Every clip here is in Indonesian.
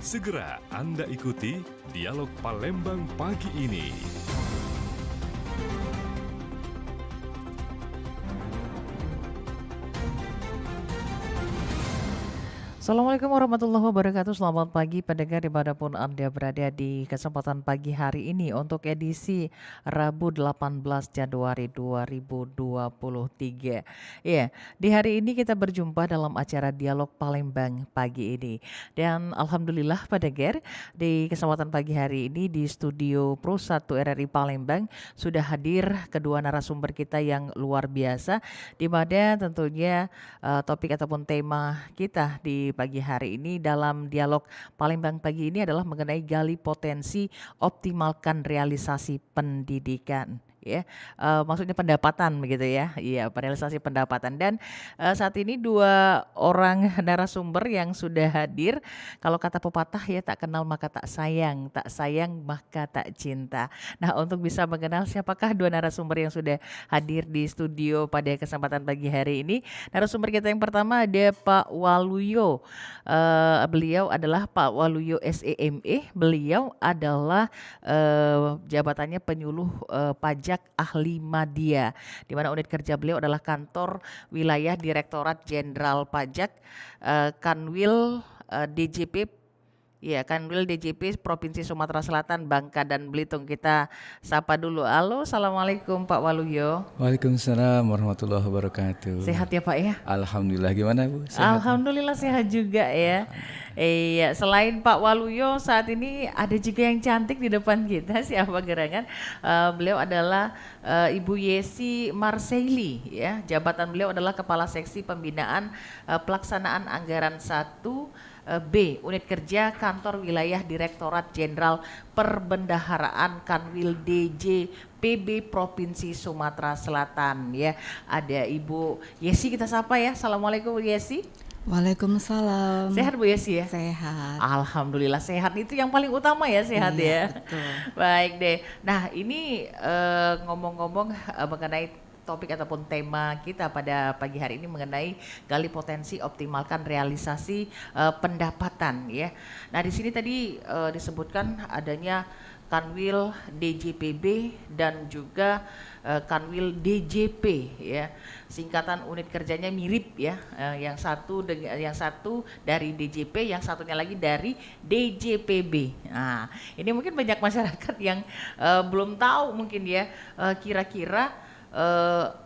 Segera Anda ikuti Dialog Palembang pagi ini. Assalamualaikum warahmatullahi wabarakatuh. Selamat pagi pendengar dimanapun Anda berada di kesempatan pagi hari ini untuk edisi Rabu 18 Januari 2023. Ya, di hari ini kita berjumpa dalam acara Dialog Palembang pagi ini. Dan Alhamdulillah pendengar, di kesempatan pagi hari ini di studio Pro 1 RRI Palembang sudah hadir kedua narasumber kita yang luar biasa, di mana tentunya topik ataupun tema kita di pagi hari ini dalam Dialog Palembang pagi ini adalah mengenai gali potensi, optimalkan realisasi pendidikan. Ya, maksudnya pendapatan begitu ya, iya realisasi pendapatan. Dan saat ini dua orang narasumber yang sudah hadir. Kalau kata pepatah ya, tak kenal maka tak sayang maka tak cinta. Nah, untuk bisa mengenal siapakah dua narasumber yang sudah hadir di studio pada kesempatan pagi hari ini, narasumber kita yang pertama ada Pak Waluyo. Beliau adalah Pak Waluyo SEME. Beliau adalah jabatannya penyuluh pajak ahli media, di mana unit kerja beliau adalah kantor wilayah Direktorat Jenderal Pajak Kanwil DJP. Ya, Kanwil DJP Provinsi Sumatera Selatan, Bangka dan Belitung. Kita sapa dulu. Halo, assalamualaikum Pak Waluyo. Waalaikumsalam warahmatullahi wabarakatuh. Sehat ya Pak ya? Alhamdulillah, gimana Bu? Sehat? Alhamdulillah sehat juga ya. Iya, selain Pak Waluyo saat ini ada juga yang cantik di depan kita. Siapa gerangan? Beliau adalah Ibu Yesi Marseili ya. Jabatan beliau adalah Kepala Seksi Pembinaan Pelaksanaan Anggaran 1 B, Unit Kerja Kantor Wilayah Direktorat Jenderal Perbendaharaan Kanwil DJ PB Provinsi Sumatera Selatan ya. Ada Ibu Yesi, kita sapa ya. Assalamualaikum Bu Yesi. Waalaikumsalam. Sehat Bu Yesi ya? Sehat. Alhamdulillah sehat, itu yang paling utama ya, sehat Iya, ya. betul. Baik deh. Nah ini ngomong-ngomong mengenai topik ataupun tema kita pada pagi hari ini mengenai gali potensi, optimalkan realisasi pendapatan ya. Nah di sini tadi disebutkan adanya Kanwil DJPB dan juga Kanwil DJP ya. Singkatan unit kerjanya mirip ya. Yang satu dari DJP, yang satunya lagi dari DJPB. Nah, ini mungkin banyak masyarakat yang belum tahu mungkin ya, kira-kira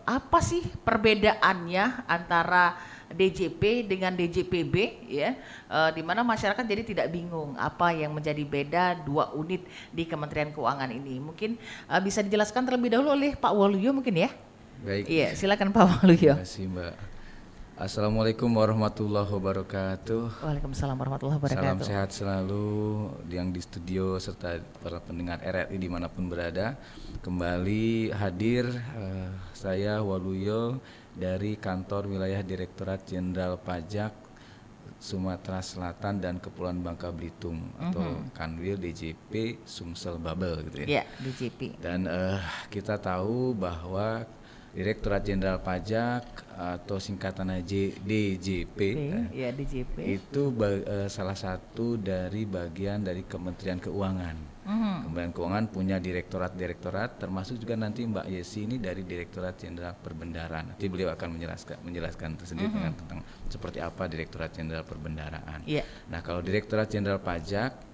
apa sih perbedaannya antara DJP dengan DJPB ya, di mana masyarakat jadi tidak bingung apa yang menjadi beda dua unit di Kementerian Keuangan ini. Mungkin bisa dijelaskan terlebih dahulu oleh Pak Waluyo mungkin ya. Baik. Iya, silakan Pak Waluyo. Terima kasih Mbak. Assalamualaikum warahmatullahi wabarakatuh. Waalaikumsalam warahmatullahi Salam wabarakatuh. sehat selalu yang di studio serta para pendengar RRI dimanapun berada. Kembali hadir saya Waluyo dari Kantor Wilayah Direktorat Jenderal Pajak Sumatera Selatan dan Kepulauan Bangka Belitung atau Kanwil DJP Sumsel Babel gitu ya. Ya, DJP. Dan kita tahu bahwa Direktorat Jenderal Pajak atau singkatannya DJP Ya, DJP. itu salah satu dari bagian dari Kementerian Keuangan. Kementerian Keuangan punya direktorat-direktorat, termasuk juga nanti Mbak Yesi ini dari Direktorat Jenderal Perbendaharaan. Nanti beliau akan menjelaskan tersendiri tentang seperti apa Direktorat Jenderal Perbendaharaan. Iya. Nah, kalau Direktorat Jenderal Pajak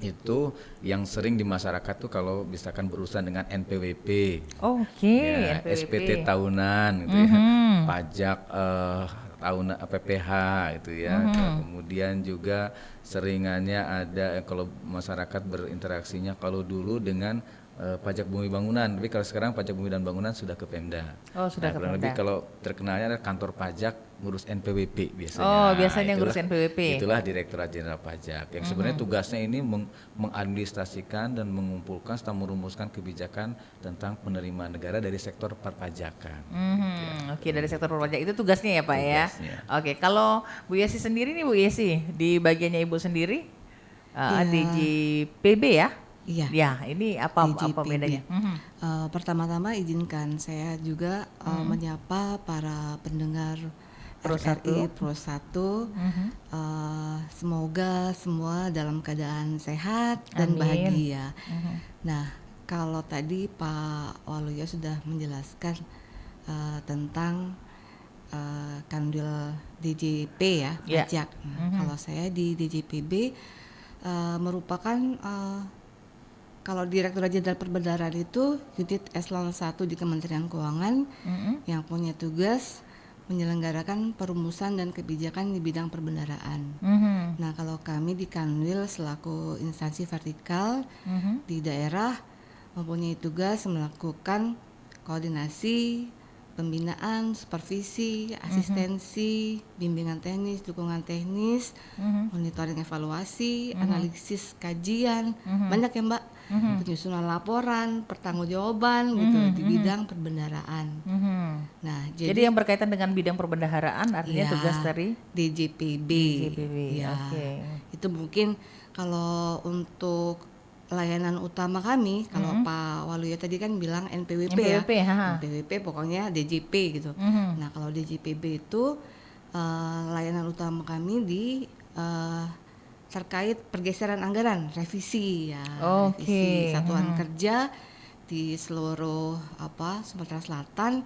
itu yang sering di masyarakat tuh kalau misalkan berurusan dengan NPWP, Oke, ya, NPWP. SPT tahunan gitu ya, pajak tahunan PPH itu ya. Kemudian juga seringannya ada kalau masyarakat berinteraksinya kalau dulu dengan pajak bumi bangunan, tapi kalau sekarang pajak bumi dan bangunan sudah ke Pemda. Oh, sudah ke kurang Pemda. lebih kalau terkenalnya ada kantor pajak ngurus NPWP biasanya. Oh, biasanya Itulah- ngurus NPWP. Itulah Direktorat Jenderal Pajak yang sebenarnya tugasnya ini mengadministrasikan dan mengumpulkan serta merumuskan kebijakan tentang penerimaan negara dari sektor perpajakan. Oke, dari sektor perpajak itu tugasnya ya Pak Tugasnya. ya. Oke, kalau Bu Yesi sendiri nih Bu Yesi, di bagiannya Ibu sendiri Iya. DJPB ya? Iya. Ya, ini apa DJPB. bedanya? Pertama-tama izinkan saya juga menyapa para pendengar Pro RRI 1. Pro 1. semoga semua dalam keadaan sehat dan Amin. bahagia. Nah, kalau tadi Pak Waluyo sudah menjelaskan tentang Kanwil DJP ya, Ya. pajak. Nah, kalau saya di DJPB merupakan kalau Direktorat Jenderal Perbendaharaan itu unit eselon 1 di Kementerian Keuangan yang punya tugas menyelenggarakan perumusan dan kebijakan di bidang perbendaharaan. Nah, kalau kami di Kanwil selaku instansi vertikal di daerah mempunyai tugas melakukan koordinasi, pembinaan, supervisi, asistensi, bimbingan teknis, dukungan teknis, monitoring evaluasi, analisis kajian, banyak ya Mbak, penyusunan laporan, pertanggungjawaban gitu di bidang perbendaharaan. Nah, Jadi yang berkaitan dengan bidang perbendaharaan artinya ya, tugas dari DJPB. DJPB. Ya, Oke. itu mungkin kalau untuk layanan utama kami, kalau Pak Waluyo tadi kan bilang NPWP, NPWP, ya, NPWP pokoknya DJP gitu. Nah, kalau DJPB itu layanan utama kami di terkait pergeseran anggaran, revisi ya, Oke. revisi satuan kerja di seluruh Sumatera Selatan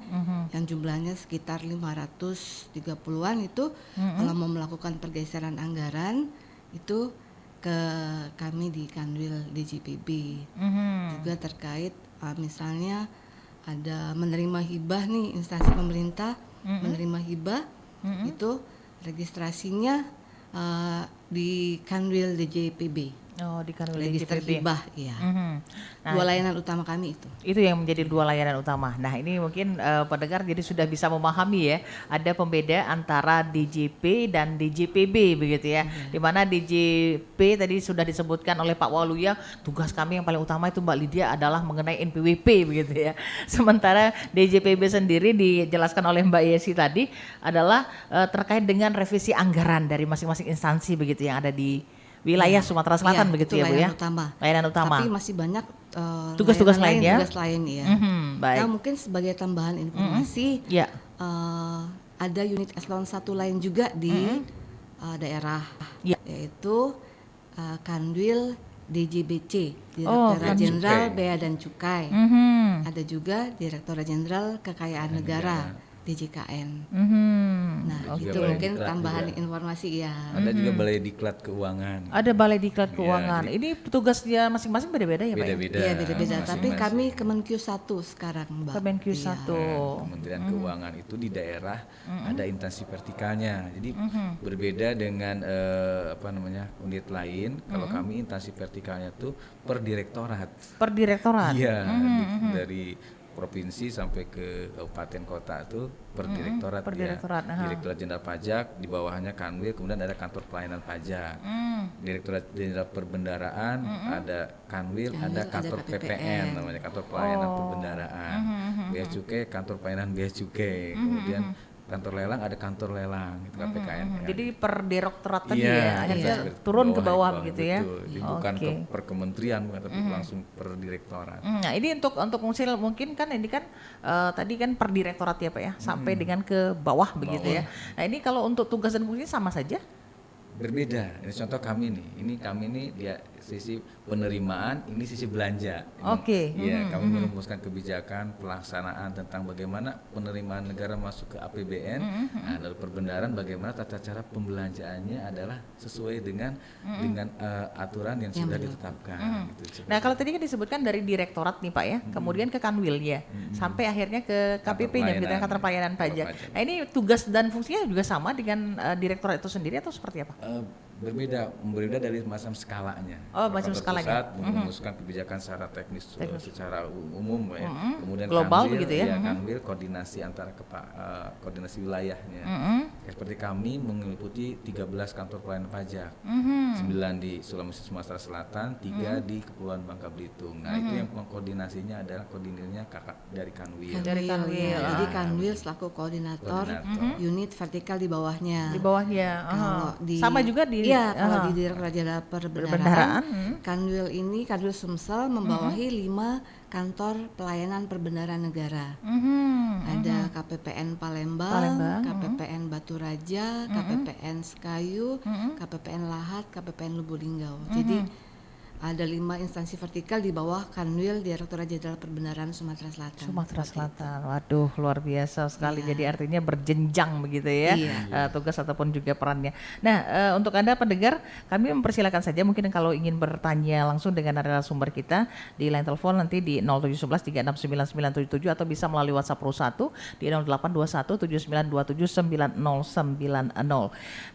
yang jumlahnya sekitar 530-an itu kalau mau melakukan pergeseran anggaran itu ke kami di Kanwil DJPB. Juga terkait misalnya ada menerima hibah nih, instansi pemerintah menerima hibah itu registrasinya di Kanwil DJPB. Oh, di Kanwil Register DJPB. hibah ya. Nah, Dua layanan utama kami itu. itu yang menjadi dua layanan utama. Nah, ini mungkin pendengar jadi sudah bisa memahami ya, ada pembeda antara DJP dan DJPB begitu ya. Di mana DJP tadi sudah disebutkan oleh Pak Waluyo, tugas kami yang paling utama itu Mbak Lydia adalah mengenai NPWP begitu ya. Sementara DJPB sendiri dijelaskan oleh Mbak Yesi tadi adalah terkait dengan revisi anggaran dari masing-masing instansi begitu yang ada di wilayah Sumatera Selatan Iya, begitu itu ya Bu ya. layanan utama. Layanan utama. Tapi masih banyak Tugas-tugas layanan lain ya? Tugas lain ya. Baik. Nah, mungkin sebagai tambahan informasi, Ya. ada unit eselon 1 lain juga di daerah, Ya. yaitu Kanwil DJBC, Oh, Direktorat Kanwil Jenderal Cukai. Bea dan Cukai. Ada juga Direktorat Jenderal Kekayaan Negara, DJKN. Nah, Ada juga itu Balai mungkin Diklat tambahan juga. informasi ya. Ada juga Balai Diklat Keuangan. Ada Balai Diklat Iya, Keuangan. jadi- Ini tugasnya masing-masing beda-beda ya Pak? ya? Beda-beda. Iya, beda-beda. Tapi masing-masing. kami Kemenq 1 sekarang, Mbak. Kemenq Iya. 1. Kementerian Keuangan itu di daerah ada instansi vertikalnya. Jadi berbeda dengan unit lain. Kalau kami instansi vertikalnya tuh per direktorat. Per direktorat. Iya, dari provinsi sampai ke kabupaten kota tuh per direktorat. per ya. direktorat, aha. Direktorat Jenderal Pajak, di bawahnya Kanwil, kemudian ada kantor pelayanan pajak. Direktorat Jenderal Perbendaharaan, ada Kanwil, ada ada kantor KPPN. PPN namanya, kantor pelayanan perbendaharaan. Bea Cukai, kantor pelayanan Bea Cukai. Kemudian kantor lelang, ada kantor lelang gitu, KPKN. Jadi per direktorat tadi Iya, ya, akhirnya seperti turun ke bawah bawah, begitu ya. betul. Jadi bukan Oke. per kementerian, bukan, tapi langsung per direktorat. Nah, ini untuk fungsi mungkin kan ini kan tadi kan per direktorat ya Pak ya, sampai dengan ke bawah begitu ya. Nah, ini kalau untuk tugas dan fungsi sama saja? Berbeda. Ini contoh kami nih. Ini kami nih dia sisi penerimaan, ini sisi belanja. Ini, Oke. Iya, kami merumuskan kebijakan pelaksanaan tentang bagaimana penerimaan negara masuk ke APBN. Nah, lalu perbendaharaan bagaimana tata cara pembelanjaannya adalah sesuai dengan aturan yang sudah ditetapkan. Gitu. Nah, kalau tadi kan disebutkan dari direktorat nih Pak ya, kemudian ke Kanwilnya, sampai akhirnya ke KPP-nya, gitu ya, kantor pelayanan pajak. Nah, ini tugas dan fungsinya juga sama dengan direktorat itu sendiri atau seperti apa? Berbeda dari macam skalanya. Oh, macam Kantor skalanya. Pusat merumuskan kebijakan secara teknis, secara umum ya. Kemudian Global Kanwil, begitu ya. Kanwil koordinasi antara koordinasi wilayahnya. Seperti kami meliputi 13 kantor pelayanan pajak. 9 di Sulawesi Sumatera Selatan, 3 di Kepulauan Bangka Belitung. Nah, itu yang koordinasinya adalah koordinirnya kakak dari Kanwil. Dari Kanwil, ya. Jadi Kanwil selaku koordinator unit vertikal di bawahnya. Di bawahnya. Kalau Sama juga di Iya, kalau di Direktorat Jenderal Perbendaharaan, Perbendaharaan, Kanwil Sumsel membawahi 5 kantor pelayanan perbendaharaan negara. Ada KPPN Palembang, KPPN Batu Raja, KPPN Sekayu, KPPN Lahat, KPPN Lubuk-Linggau. Jadi ada 5 instansi vertikal di bawah Kanwil Direktorat Jenderal Perbendaharaan Sumatera Selatan. Sumatera Selatan, waduh luar biasa sekali. Jadi artinya berjenjang begitu ya, tugas ataupun juga perannya. Nah, untuk Anda pendengar, kami mempersilakan saja mungkin kalau ingin bertanya langsung dengan narasumber kita di line telepon nanti di 0711 369977 atau bisa melalui WhatsApp Pro 1 di 0821 7927 9090.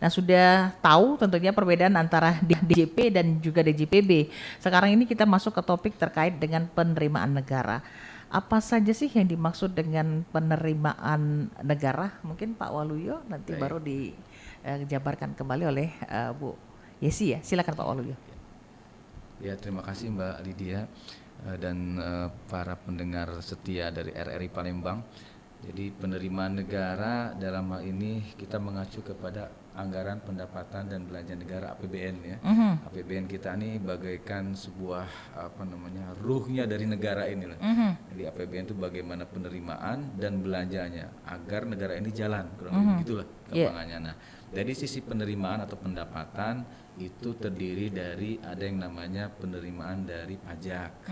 Nah, sudah tahu tentunya perbedaan antara DJP dan juga DJPB. Sekarang ini kita masuk ke topik terkait dengan penerimaan negara. Apa saja sih yang dimaksud dengan penerimaan negara? Mungkin Pak Waluyo nanti baru dijabarkan kembali oleh Bu Yesi ya. Silakan Pak Waluyo. Ya, terima kasih Mbak Lydia dan para pendengar setia dari RRI Palembang. Jadi penerimaan negara dalam hal ini kita mengacu kepada anggaran pendapatan dan belanja negara APBN ya. APBN kita ini bagaikan sebuah ruhnya dari negara ini lah. Jadi APBN itu bagaimana penerimaan dan belanjanya agar negara ini jalan, kurang lebih begitulah gampangannya. Nah, dari sisi penerimaan atau pendapatan itu terdiri dari ada yang namanya penerimaan dari pajak.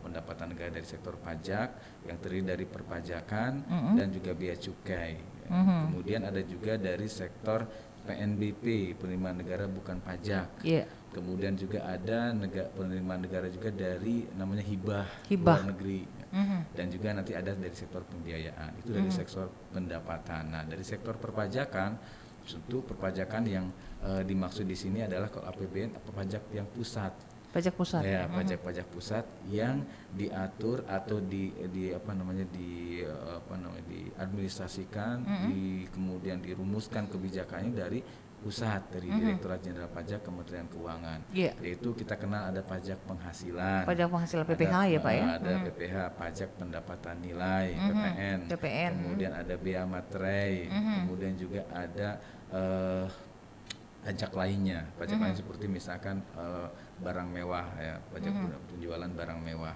Pendapatan negara dari sektor pajak yang terdiri dari perpajakan dan juga bea cukai. Kemudian ada juga dari sektor PNBP, penerimaan negara bukan pajak. Kemudian juga ada penerimaan negara juga dari namanya hibah luar negeri. Dan juga nanti ada dari sektor pembiayaan. Itu dari sektor pendapatan. Nah, dari sektor perpajakan, tentu perpajakan yang dimaksud di sini adalah kalau APBN pajak yang pusat. Pajak pusat. Ya, pajak pusat yang diatur atau diadministrasikan, kemudian dirumuskan kebijakannya dari pusat, dari Direktorat Jenderal Pajak Kementerian Keuangan. Yaitu kita kenal ada pajak penghasilan. Pajak penghasilan PPH ya Pak ya. Ada PPH, pajak pendapatan nilai PPN. Kemudian ada bea materai. Kemudian juga ada pajak lainnya, lain seperti misalkan barang mewah ya, pajak penjualan barang mewah.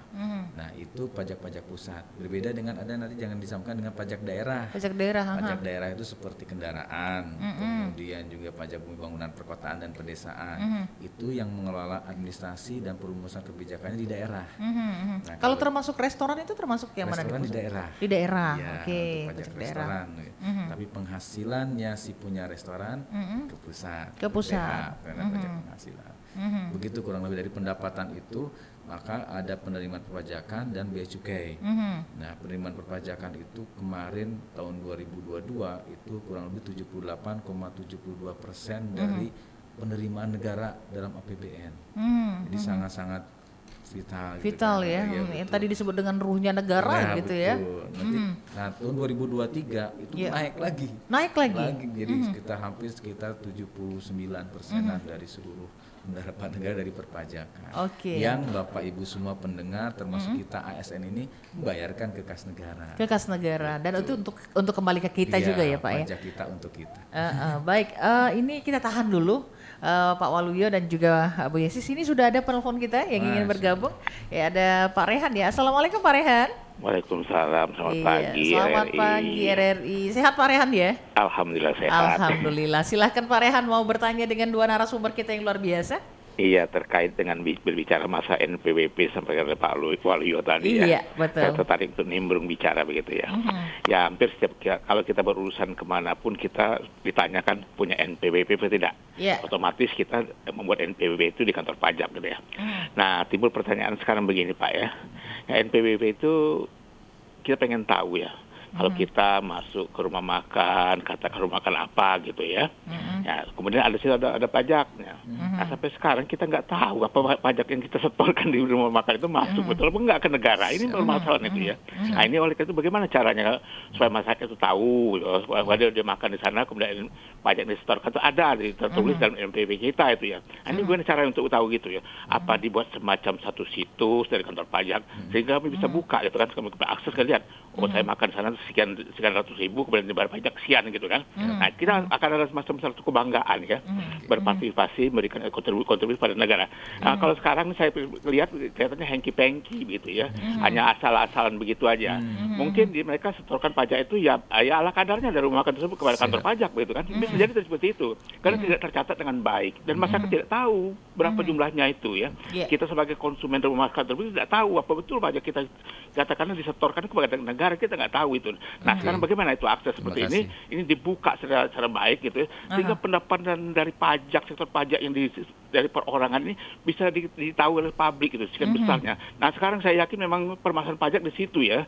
Nah, itu pajak-pajak pusat. Berbeda dengan ada nanti jangan disamakan dengan pajak daerah. Pajak daerah. Pajak daerah itu seperti kendaraan, kemudian juga pajak pembangunan perkotaan dan pedesaan. Itu yang mengelola administrasi dan perumusan kebijakannya di daerah. Nah, kalau termasuk restoran itu termasuk yang mana? Restoran di daerah. Di daerah. Ya, Oke, pajak restoran. Tapi penghasilannya si punya restoran ke pusat. Ke pusat. Karena pajak penghasilan. Begitu kurang lebih dari pendapatan itu, maka ada penerimaan perpajakan dan bea cukai. Nah, penerimaan perpajakan itu kemarin tahun 2022 itu kurang lebih 78,72% dari penerimaan negara dalam APBN. Jadi sangat-sangat vital ya. Yang tadi disebut dengan ruhnya negara gitu ya. Nanti, tahun 2023 itu naik lagi. Jadi sekitar 79%-an dari seluruh pendapatan negara dari perpajakan. Yang Bapak Ibu semua pendengar termasuk kita ASN ini membayarkan ke kas negara. Ke kas negara. Dan itu untuk kembali ke kita juga ya Pak ya. Pajak kita untuk kita. Baik, ini kita tahan dulu. Pak Waluyo dan juga Bu Yesis, ini sudah ada penelpon kita yang ingin bergabung. Ya, ada Pak Rehan ya. Assalamualaikum Pak Rehan. Waalaikumsalam, selamat pagi. Selamat pagi RRI. Sehat Pak Rehan ya? Alhamdulillah sehat. Alhamdulillah. Silahkan Pak Rehan mau bertanya dengan dua narasumber kita yang luar biasa. Iya, terkait dengan berbicara masa NPWP sampai ke Pak Waluyo tadi ya. Iya, betul. Saya tertarik untuk nimbrung bicara begitu ya. Ya, hampir kalau kita berurusan kemanapun kita ditanyakan punya NPWP atau tidak. Otomatis kita membuat NPWP itu di kantor pajak gitu ya. Nah, timbul pertanyaan sekarang begini Pak ya. NPWP itu kita pengen tahu ya. Kalau kita masuk ke rumah makan, katakan rumah makan apa gitu ya. Ya, kemudian ada pajaknya. Nah, sampai sekarang kita nggak tahu apa pajak yang kita setorkan di rumah makan itu masuk betul apa enggak ke negara. Ini permasalahan itu ya. Nah, ini oleh karena itu bagaimana caranya supaya masyarakat itu tahu bahwa dia makan di sana kemudian pajak yang disetorkan itu ada tertulis dalam NPWP kita itu ya. Nah, ini bagaimana cara untuk tahu gitu ya. Apa dibuat semacam satu situs dari kantor pajak sehingga kami bisa buka gitu kan, kami akses kan lihat Oh saya makan sana sekian ratus ribu, kemudian dibayar pajak sekian gitu kan. Nah kita akan ada semacam satu kebanggaan ya, berpartisipasi, memberikan kontribusi pada negara. Nah, kalau sekarang saya lihat kelihatannya hengki-pengki gitu ya, hanya asal-asalan begitu aja. Mungkin mereka setorkan pajak itu ya ala kadarnya dari rumah makan tersebut kepada kantor pajak begitu kan. Bisa jadi seperti itu, karena tidak tercatat dengan baik dan masyarakat tidak tahu berapa jumlahnya itu ya. Kita sebagai konsumen rumah makan tersebut tidak tahu apa betul pajak kita katakanlah disetorkan kepada negara, kita nggak tahu itu. Nah sekarang bagaimana itu akses seperti ini dibuka secara baik gitu ya, sehingga pendapatan dari pajak, sektor pajak yang dari perorangan ini bisa ditahu oleh publik itu sekian besarnya. Nah sekarang saya yakin memang permasalahan pajak di situ ya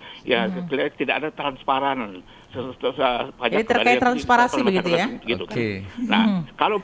tidak ada transparan. Jadi terkait transparansi begitu ya? Gitu kan. Nah kalau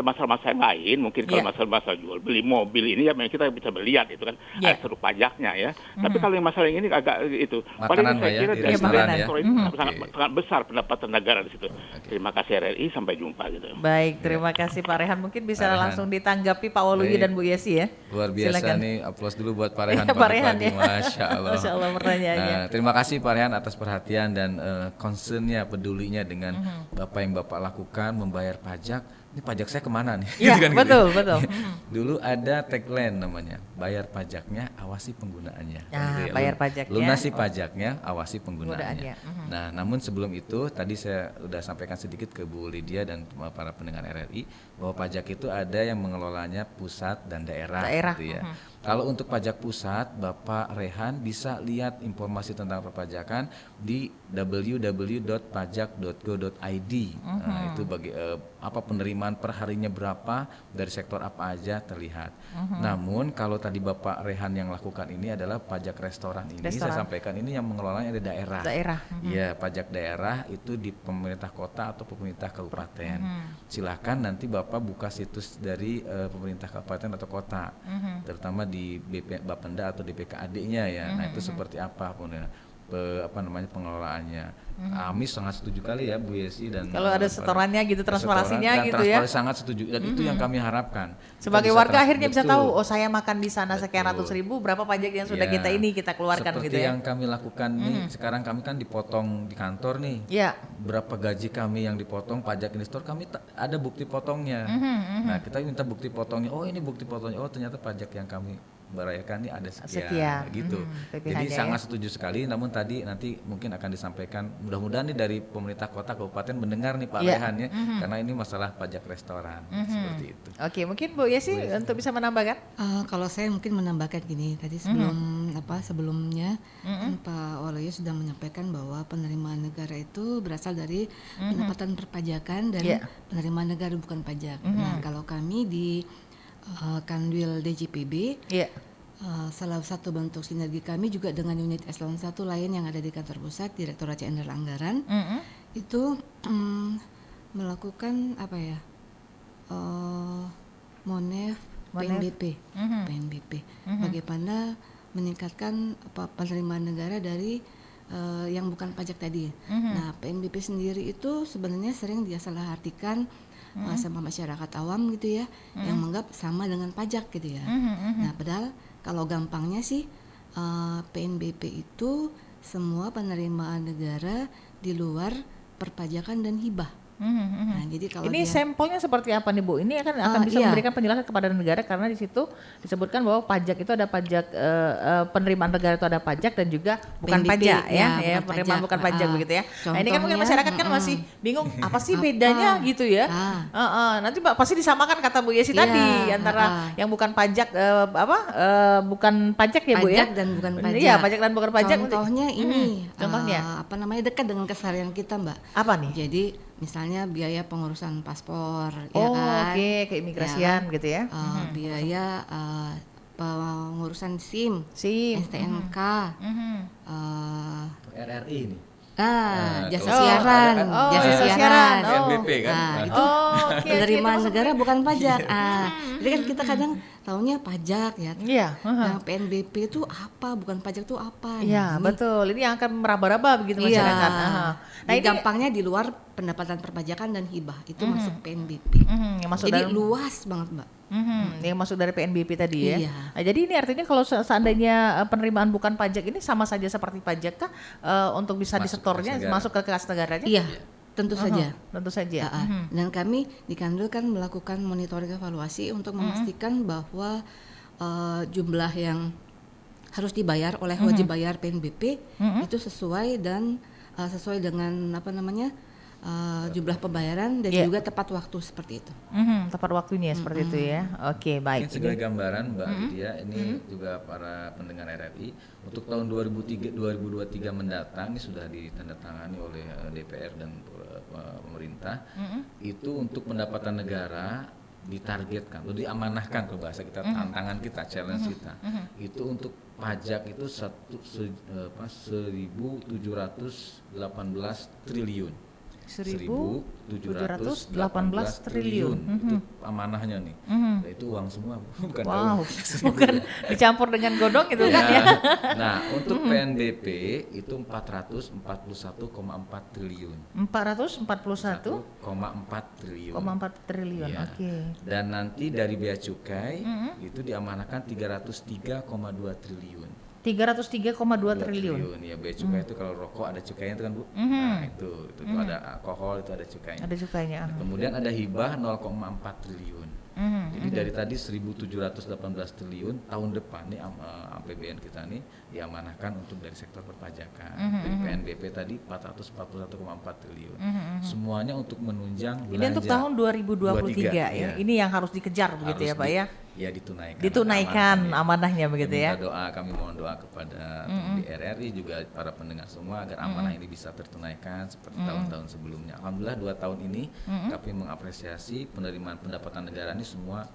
masalah-masalah yang lain, mungkin kalau masalah jual beli mobil ini ya memang kita bisa melihat itu kan ada seru pajaknya ya. Tapi kalau yang masalah yang ini agak itu, paling saya kira dari sangat besar pendapatan negara di situ. Terima kasih RRI, sampai jumpa gitu. Baik, terima kasih Pak Rehan. Mungkin bisa langsung ditanggapi Pak Waluyo dan Bu Yesi ya. Luar biasa. Silakan. Nih, aplaus dulu buat Pak Rehan. Pak Rehan ya. Masya Allah. Masya Allah pertanyaannya. Terima kasih Pak Rehan atas perhatian dan concernnya, pedulinya dengan Bapak yang Bapak lakukan membayar pajak. Ini pajak saya kemana nih? Iya, gitu kan, betul, gitu. betul. Dulu ada tagline namanya, bayar pajaknya, awasi penggunaannya. Ya, bayar pajaknya, lunasi pajaknya, awasi penggunaannya. Nah, namun sebelum itu, tadi saya sudah sampaikan sedikit ke Bu Lydia dan para pendengar RRI, bahwa pajak itu ada yang mengelolanya pusat dan daerah. Gitu ya. Kalau untuk pajak pusat, Bapak Rehan bisa lihat informasi tentang perpajakan di www.pajak.go.id. Nah, itu bagi apa penerimaan per harinya berapa dari sektor apa aja terlihat. Namun kalau tadi Bapak Rehan yang lakukan ini adalah pajak restoran ini, saya sampaikan ini yang mengelolanya ada daerah. Ya, pajak daerah itu di pemerintah kota atau pemerintah kabupaten. Silahkan nanti Bapak buka situs dari pemerintah kabupaten atau kota, terutama di Bapenda atau DPKAD-nya ya. Nah itu seperti apa pun ya, pengelolaannya. Kami sangat setuju kali ya Bu Yesi dan kalau ada setorannya gitu, transparansinya gitu ya. Sangat setuju dan itu yang kami harapkan. Sebagai warga akhirnya bisa tahu, oh saya makan di sana sekian ratus ribu, berapa pajak yang sudah kita keluarkan seperti gitu ya. Yang kami lakukan nih, sekarang kami kan dipotong di kantor nih. Berapa gaji kami yang dipotong, pajak investor kami ada bukti potongnya. Nah kita minta bukti potongnya, oh ini bukti potongnya, oh ternyata pajak yang kami berayakan ini ada sekian. Gitu. Jadi sangat setuju sekali. Namun tadi nanti mungkin akan disampaikan, mudah-mudahan nih dari pemerintah kota kabupaten mendengar nih Pak Rehan ya, karena ini masalah pajak restoran seperti itu. Oke, mungkin Bu Yesi untuk bisa menambahkan? Kalau saya mungkin menambahkan gini, tadi sebelumnya Pak Waluyo sudah menyampaikan bahwa penerimaan negara itu berasal dari pendapatan perpajakan dan penerimaan negara bukan pajak. Nah, kalau kami di Kanwil DJPB, salah satu bentuk sinergi kami juga dengan unit eselon 1 lain yang ada di kantor pusat, Direktorat Jenderal Anggaran, itu melakukan Monef PNBP, bagaimana meningkatkan penerimaan negara dari yang bukan pajak tadi. Nah, PNBP sendiri itu sebenarnya sering dia salah artikan sama masyarakat awam gitu ya, yang menganggap sama dengan pajak gitu ya. Nah, padahal kalau gampangnya sih PNBP itu semua penerimaan negara di luar perpajakan dan hibah. Nah, jadi kalau ini sampelnya seperti apa nih Bu? Ini akan bisa memberikan penjelasan kepada negara, karena di situ disebutkan bahwa pajak itu ada pajak, penerimaan negara itu ada pajak dan juga bukan PNBP, pajak ya penerimaan bukan pajak begitu ya. Nah ini kan mungkin masyarakat kan masih bingung apa sih bedanya gitu ya. Nanti pasti disamakan kata Bu Yesi tadi antara yang bukan pajak bukan pajak ya Bu ya. Pajak dan bukan pajak. Iya, pajak dan bukan pajak. Contohnya ini, contohnya dekat dengan keseharian kita Mbak. Apa nih? Jadi misalnya biaya pengurusan paspor, ya kan? Keimigrasian gitu ya. Biaya pengurusan SIM, STNK, RRI ini. Jasa siaran, PNBP kan. Itu penerimaan negara bukan pajak. Jadi kan kita kadang taunya pajak ya. Nah, PNBP itu apa? Bukan pajak itu apa? Iya, betul. Ini yang akan meraba-raba begitu masyarakat. Nah, ini gampangnya di luar pendapatan perpajakan dan hibah itu masuk PNBP. Jadi luas banget Mbak. Yang masuk dari PNBP tadi ya. Iya. Nah, jadi ini artinya kalau seandainya penerimaan bukan pajak ini sama saja seperti pajak kah untuk bisa Masuk disetornya ke kas negara. masuk ke kas negaranya? Iya, tentu saja. Tentu saja. Dan kami di Kanwil kan melakukan monitoring evaluasi untuk memastikan bahwa jumlah yang harus dibayar oleh wajib bayar PNBP itu sesuai dengan jumlah pembayaran dan juga tepat waktu seperti itu. Tepat waktunya seperti itu ya. Oke, baik. Mungkin sebagai gambaran Mbak Lydia, ini juga para pendengar RRI, untuk tahun 2023 mendatang ini sudah ditandatangani oleh DPR dan pemerintah, itu untuk pendapatan negara ditargetkan atau diamanahkan, kalau bahasa kita tantangan kita, challenge kita, itu untuk pajak itu 1.718 triliun. 1.718 triliun itu amanahnya nih. Nah, itu uang semua, bukan Wow, uang. bukan dicampur dengan godong itu kan ya. Nah, untuk PNBP itu 441,4 triliun. 441,4 triliun. Iya. Oke. Dan nanti dari bea cukai itu diamanahkan 303,2 triliun. 303,2 triliun. Ya, bea cukai itu kalau rokok ada cukainya itu kan Bu. Nah, itu ada alkohol itu ada cukainya. Ada cukainya. Kemudian ada hibah 0,4 triliun. Jadi dari tadi 1.718 triliun, tahun depan nih APBN kita nih diamanahkan untuk dari sektor perpajakan. Dari PNBP tadi 441,4 triliun. Semuanya untuk menunjang belanja. Ini untuk tahun 2023 ya. Iya. Ini yang harus dikejar begitu ya, Pak ya. Ya, ditunaikan. Ditunaikan amanahnya begitu ya. Minta doa, kami mohon doa kepada di RRI juga para pendengar semua agar amanah ini bisa tertunaikan seperti tahun-tahun sebelumnya. Alhamdulillah 2 tahun ini kami mengapresiasi penerimaan pendapatan negara ini semua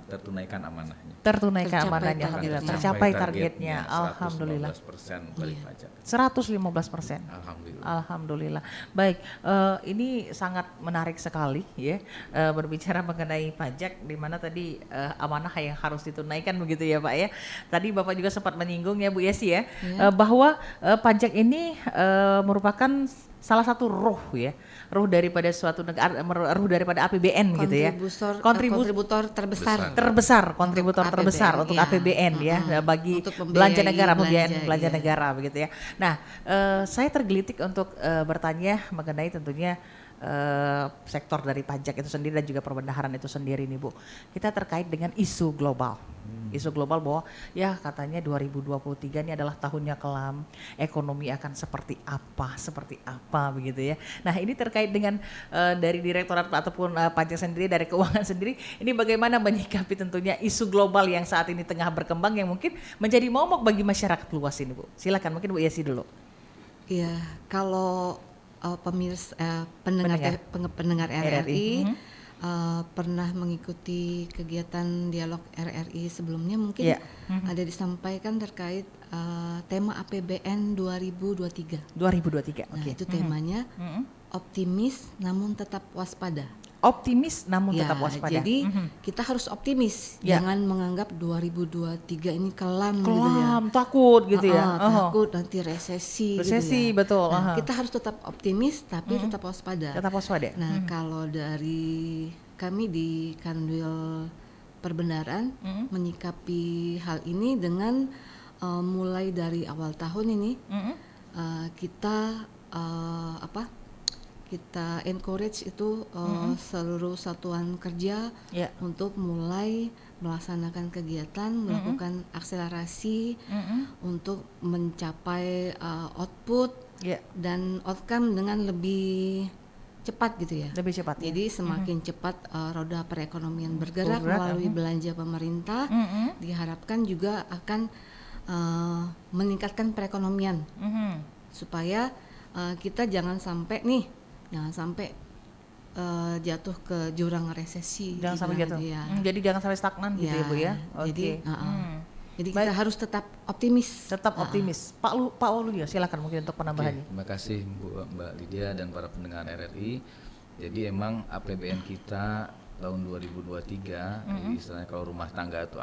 tertunaikan amanahnya. Tertunaikan Tercapai amanahnya, alhamdulillah. Tercapai targetnya, alhamdulillah. 115% balik pajak. 115%. Alhamdulillah. Alhamdulillah. Baik, ini sangat menarik sekali ya, berbicara mengenai pajak, di mana tadi amanah yang harus ditunaikan begitu ya Pak ya. Tadi Bapak juga sempat menyinggung ya Bu Yesi ya, bahwa pajak ini merupakan salah satu roh ya, roh daripada suatu negara, roh daripada APBN gitu ya. Kontributor terbesar Kontributor terbesar untuk APBN ya, bagi untuk belanja negara, membiayai belanja negara begitu ya. Nah, saya tergelitik untuk bertanya mengenai tentunya sektor dari pajak itu sendiri dan juga perbendaharaan itu sendiri nih Bu. Kita terkait dengan isu global. Isu global bahwa ya katanya 2023 ini adalah tahunnya kelam, ekonomi akan seperti apa begitu ya. Nah, ini terkait dengan dari direktorat ataupun pajak sendiri, dari keuangan sendiri, ini bagaimana menyikapi tentunya isu global yang saat ini tengah berkembang yang mungkin menjadi momok bagi masyarakat luas ini Bu. Silakan mungkin Bu Yesi dulu. Iya, kalau pendengar RRI pernah mengikuti kegiatan dialog RRI sebelumnya mungkin ada disampaikan terkait tema APBN 2023. 2023, Nah, itu temanya optimis namun tetap waspada. Optimis namun tetap waspada. Jadi kita harus optimis, jangan menganggap 2023 ini kelam gitu ya. Takut gitu ya. Takut nanti resesi gitu ya. Betul. Nah, kita harus tetap optimis tapi tetap waspada. Tetap waspada. Nah, kalau dari kami di Kanwil Perbendaharaan menyikapi hal ini dengan mulai dari awal tahun ini kita encourage itu seluruh satuan kerja untuk mulai melaksanakan kegiatan, melakukan akselerasi untuk mencapai output dan outcome dengan lebih cepat gitu ya. Lebih cepat. Jadi semakin cepat roda perekonomian bergerak melalui belanja pemerintah, diharapkan juga akan meningkatkan perekonomian supaya kita jangan sampai jatuh ke jurang resesi. Jangan sampai jatuh. Ya. Jadi jangan sampai stagnan gitu ya Bu ya. Jadi kita harus tetap optimis. Tetap optimis. Pak Waluyo silakan mungkin untuk penambahannya. Terima kasih Mbak Lydia dan para pendengar RRI. Jadi emang APBN kita tahun 2023, jadi istilahnya kalau rumah tangga itu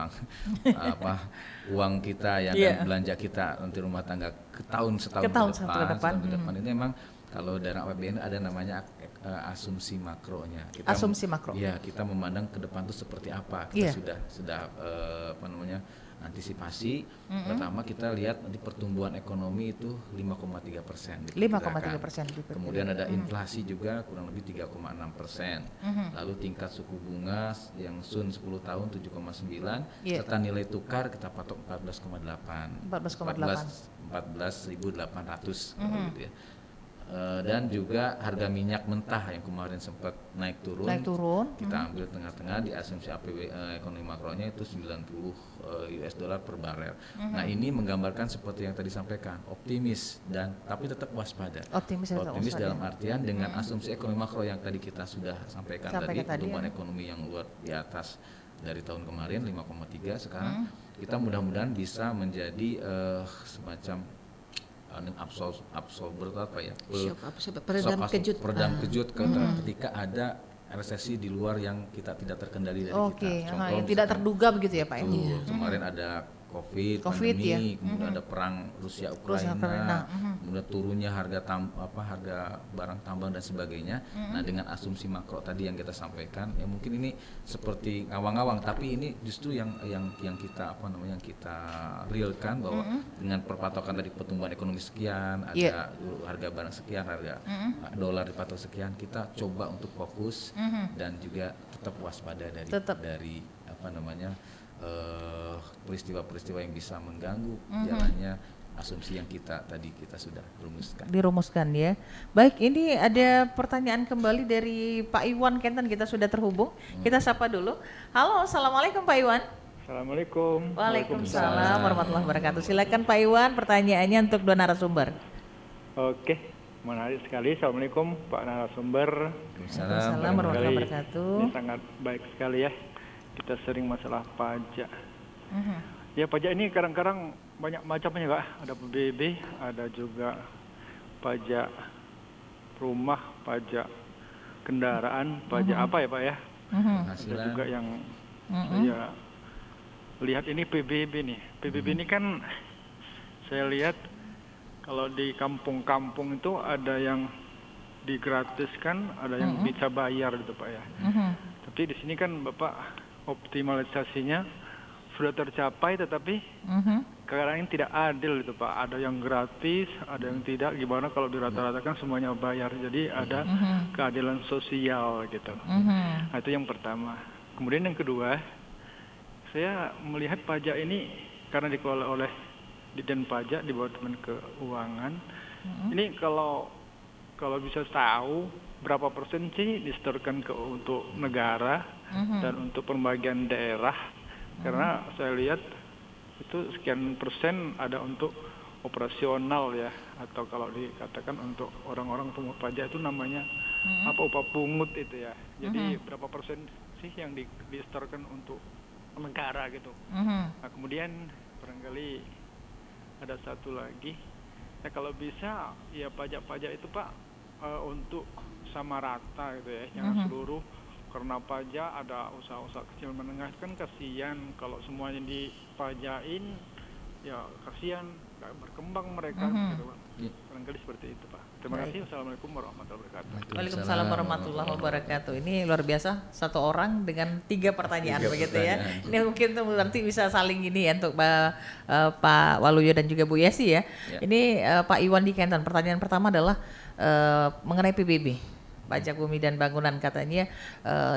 uang kita dan belanja kita nanti rumah tangga setahun ke depan ini emang Kalau dalam APBN ada namanya asumsi makronya. Asumsi makro. Iya, kita memandang ke depan itu seperti apa. Iya. Kita sudah antisipasi. Pertama kita lihat nanti pertumbuhan ekonomi itu 5,3%. 5,3%. Kemudian ada inflasi juga kurang lebih 3,6%. Lalu tingkat suku bunga yang Sun 10 tahun 7,9, serta nilai tukar kita patok 14,8. 14.800 gitu ya. Dan juga harga minyak mentah yang kemarin sempat naik turun. Kita ambil tengah-tengah di asumsi ekonomi makronya itu 90 US dollar per barel. Nah, ini menggambarkan seperti yang tadi sampaikan, optimis dan tapi tetap waspada. Optimis dalam artian dengan asumsi ekonomi makro yang tadi kita sudah sampaikan tadi, pertumbuhan ekonomi yang luar di atas dari tahun kemarin 5,3, sekarang kita mudah-mudahan bisa menjadi semacam absorber apa ya? Peredam kejut ketika ada resesi di luar yang kita tidak terkendali dari kita. Contoh, yang tidak terduga begitu ya Pak. Kemarin ada COVID pandemi, kemudian ada perang Rusia Ukraina, kemudian turunnya harga barang tambang dan sebagainya. Nah, dengan asumsi makro tadi yang kita sampaikan, ya mungkin ini seperti ngawang-ngawang, tapi ini justru yang kita yang kita realkan bahwa dengan perpatokan tadi pertumbuhan ekonomi sekian, ada harga barang sekian, harga dolar dipatok sekian, kita coba untuk fokus dan juga tetap waspada dari peristiwa-peristiwa yang bisa mengganggu jalannya asumsi yang kita sudah rumuskan ya. Baik, ini ada pertanyaan kembali dari Pak Iwan Kenten, kita sudah terhubung. Kita sapa dulu. Halo, assalamualaikum Pak Iwan. Assalamualaikum. Waalaikumsalam warahmatullahi wabarakatuh. Silakan Pak Iwan, pertanyaannya untuk dua narasumber. Oke, menarik sekali. Assalamualaikum Pak narasumber. Waalaikumsalam warahmatullahi wabarakatuh. Ini sangat baik sekali ya. Kita sering masalah pajak. Ya, pajak ini kadang-kadang banyak macamnya Kak. Ada PBB, ada juga pajak rumah, pajak kendaraan, pajak apa ya Pak ya? Ada juga yang saya lihat ini PBB nih. PBB ini kan saya lihat kalau di kampung-kampung itu ada yang digratiskan, ada yang bisa bayar gitu Pak ya. Tapi di sini kan Bapak optimalisasinya sudah tercapai, tetapi kadang ini tidak adil gitu Pak. Ada yang gratis, ada yang tidak. Gimana kalau dirata-ratakan semuanya bayar? Jadi ada keadilan sosial gitu. Nah, itu yang pertama. Kemudian yang kedua, saya melihat pajak ini karena dikelola oleh Ditjen Pajak di bawah Departemen Keuangan. Ini kalau bisa tahu berapa persen sih disetorkan untuk negara dan untuk pembagian daerah, karena saya lihat itu sekian persen ada untuk operasional ya, atau kalau dikatakan untuk orang-orang pungut pajak itu namanya upah pungut itu ya. Jadi berapa persen sih yang disetorkan untuk negara gitu. Nah, kemudian barangkali ada satu lagi ya, kalau bisa ya pajak-pajak itu Pak untuk sama rata gitu ya, jangan seluruh, karena pajak ada usaha-usaha kecil menengah kan kasihan kalau semuanya dipajain, ya kasihan nggak berkembang mereka gitu Pak. Barangkali seperti itu Pak. Terima kasih. Assalamualaikum warahmatullahi wabarakatuh. Waalaikumsalam warahmatullahi wabarakatuh. Ini luar biasa, satu orang dengan 3 pertanyaan begitu ya. Ini mungkin nanti bisa saling ini ya untuk Pak Waluyo dan juga Bu Yesi ya. Ini Pak Iwan di Kenten. Pertanyaan pertama adalah mengenai PBB. Pajak Bumi dan Bangunan, katanya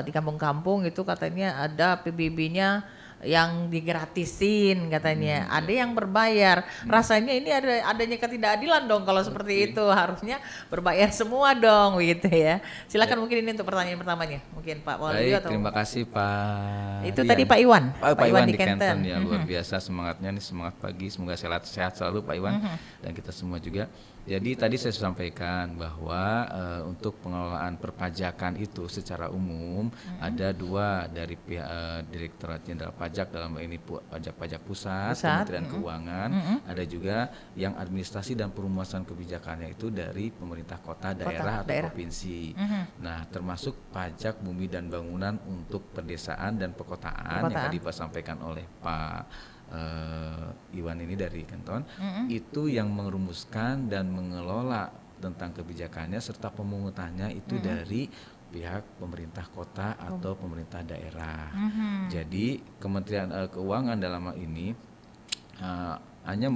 di kampung-kampung itu katanya ada PBB-nya yang digratisin katanya, ada yang berbayar. Rasanya ini adanya ketidakadilan dong kalau seperti itu, harusnya berbayar semua dong gitu ya. Silakan mungkin ini untuk pertanyaan pertamanya, mungkin Pak Waluyo atau terima kasih Pak. Itu tadi Pak Iwan. Pak Iwan di Kenten ya, luar biasa semangatnya nih, semangat pagi, semoga sehat selalu Pak Iwan dan kita semua juga. Jadi tadi saya sampaikan bahwa untuk pengelolaan perpajakan itu secara umum ada 2 dari pihak Direktorat Jenderal Pajak, dalam ini pajak pusat, Kementerian Keuangan, ada juga yang administrasi dan perumusan kebijakannya itu dari pemerintah kota, daerah atau provinsi. Nah, termasuk pajak bumi dan bangunan untuk pedesaan dan pekotaan yang tadi Pak sampaikan oleh Pak Iwan ini dari Kenton, itu yang merumuskan dan mengelola tentang kebijakannya serta pemungutannya itu dari pihak pemerintah kota atau pemerintah daerah. Jadi Kementerian Keuangan dalam hal ini hanya